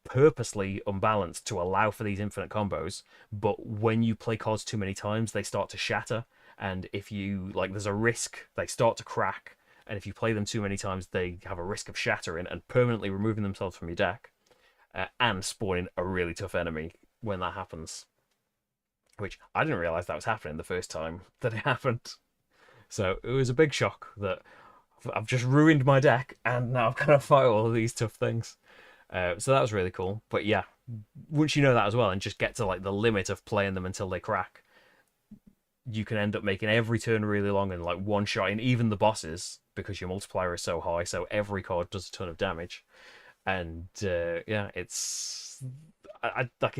purposely unbalanced to allow for these infinite combos, but when you play cards too many times, they start to shatter. And if you like, there's a risk they start to crack. And if you play them too many times, they have a risk of shattering and permanently removing themselves from your deck, and spawning a really tough enemy when that happens. Which I didn't realize that was happening the first time that it happened. So it was a big shock that I've just ruined my deck and now I've got to fight all of these tough things. So that was really cool. But yeah, once you know that as well and just get to like the limit of playing them until they crack, you can end up making every turn really long and like one shot in even the bosses because your multiplier is so high. So every card does a ton of damage. And yeah, like it's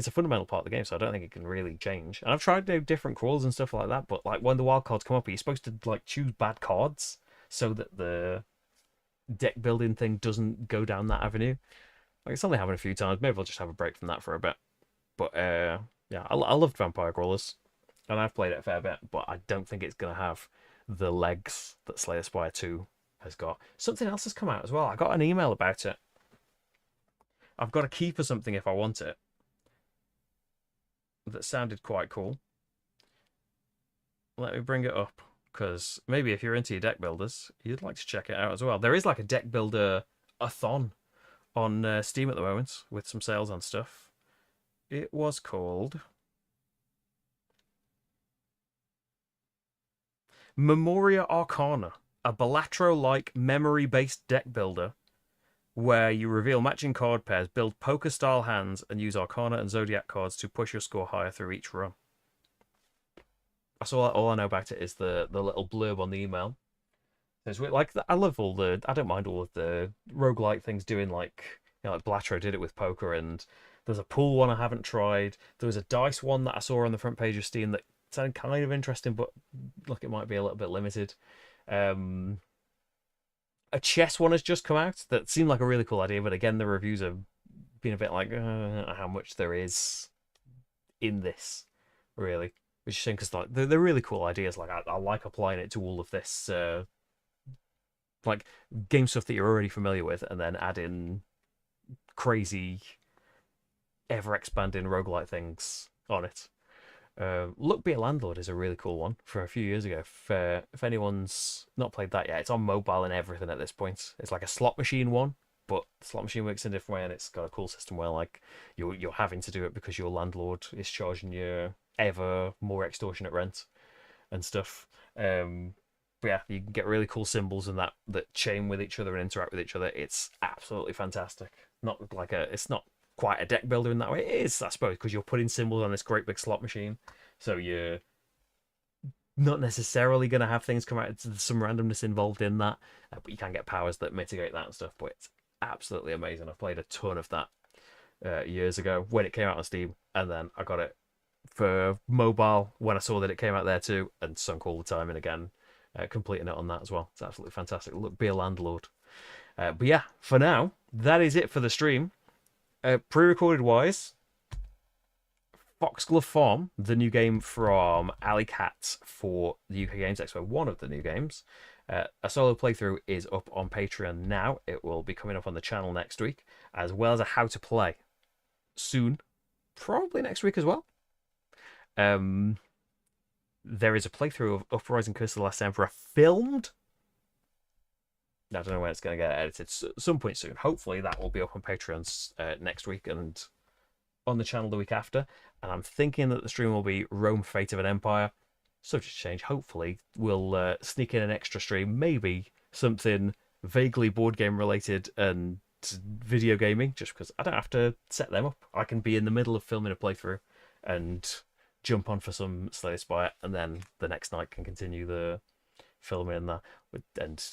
a fundamental part of the game, so I don't think it can really change. And I've tried different crawls and stuff like that, but like when the wild cards come up, you're supposed to like choose bad cards so that the deck building thing doesn't go down that avenue. Like it's only happened a few times. Maybe I'll just have a break from that for a bit. But yeah, I loved Vampire Crawlers, and I've played it a fair bit, but I don't think it's gonna have the legs that Slay the Spire 2 has got. Something else has come out as well. I got an email about it. I've got a key for something if I want it. That sounded quite cool. Let me bring it up, because maybe if you're into your deck builders, you'd like to check it out as well. There is like a deck builder a-thon on Steam at the moment with some sales on stuff. It was called Memoria Arcana, a Balatro-like memory-based deck builder where you reveal matching card pairs, build poker-style hands, and use Arcana and Zodiac cards to push your score higher through each run. That's all I know about it is the little blurb on the email. It's like I love I don't mind all of the roguelike things doing like Balatro did it with poker, and there's a pool one I haven't tried. There was a dice one that I saw on the front page of Steam that sounded kind of interesting, but look, it might be a little bit limited. A chess one has just come out that seemed like a really cool idea, but again, the reviews have been a bit like how much there is in this, really. Which is a shame because like they're really cool ideas. Like I like applying it to all of this, like game stuff that you're already familiar with, and then add in crazy, ever expanding roguelike things on it. Look, Be a Landlord is a really cool one for a few years ago. If anyone's not played that yet, it's on mobile and everything at this point. It's like a slot machine one, but the slot machine works in a different way, and it's got a cool system where like you're having to do it because your landlord is charging you ever more extortionate rent and stuff. But yeah, you can get really cool symbols and that chain with each other and interact with each other. It's absolutely fantastic. It's not quite a deck builder in that way. It is, I suppose, because you're putting symbols on this great big slot machine. So you're not necessarily going to have things come out. There's some randomness involved in that, but you can get powers that mitigate that and stuff. But it's absolutely amazing. I've played a ton of that years ago when it came out on Steam, and then I got it for mobile when I saw that it came out there too, and sunk all the time in again, completing it on that as well. It's absolutely fantastic. Look, Be a Landlord. But yeah, for now, that is it for the stream. Pre-recorded wise, Foxglove Farm, the new game from Alley Cats for the UK Games Expo, one of the new games. A solo playthrough is up on Patreon now. It will be coming up on the channel next week, as well as a how to play soon, probably next week as well. There is a playthrough of Uprising Curse of the Last Emperor filmed. I don't know when it's going to get edited. Some point soon. Hopefully that will be up on Patreon next week and on the channel the week after. And I'm thinking that the stream will be Rome, Fate of an Empire. Subject to change. Hopefully we'll sneak in an extra stream. Maybe something vaguely board game related and video gaming. Just because I don't have to set them up. I can be in the middle of filming a playthrough and jump on for some Slay the Spire. And then the next night can continue the filming and that. And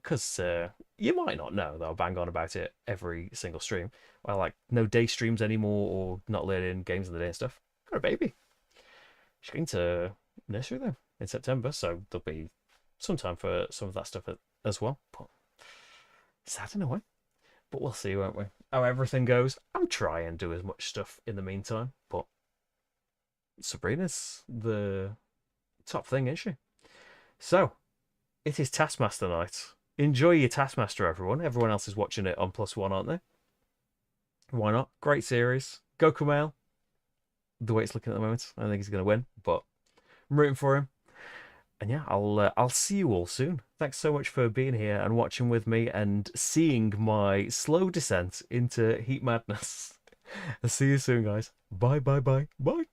because you might not know that I'll bang on about it every single stream. Well, like no day streams anymore or not learning games in the day and stuff. Got a baby. She's going to nursery though in September, so there'll be some time for some of that stuff as well. But sad in a way. But we'll see, won't we? How everything goes. I'm trying to do as much stuff in the meantime, but Sabrina's the top thing, isn't she? So, it is Taskmaster night. Enjoy your Taskmaster, everyone. Everyone else is watching it on Plus One, aren't they? Why not? Great series. Goku Mail. The way it's looking at the moment, I think he's going to win, but I'm rooting for him. And yeah, I'll see you all soon. Thanks so much for being here and watching with me and seeing my slow descent into heat madness. I'll see you soon, guys. Bye, bye, bye, bye.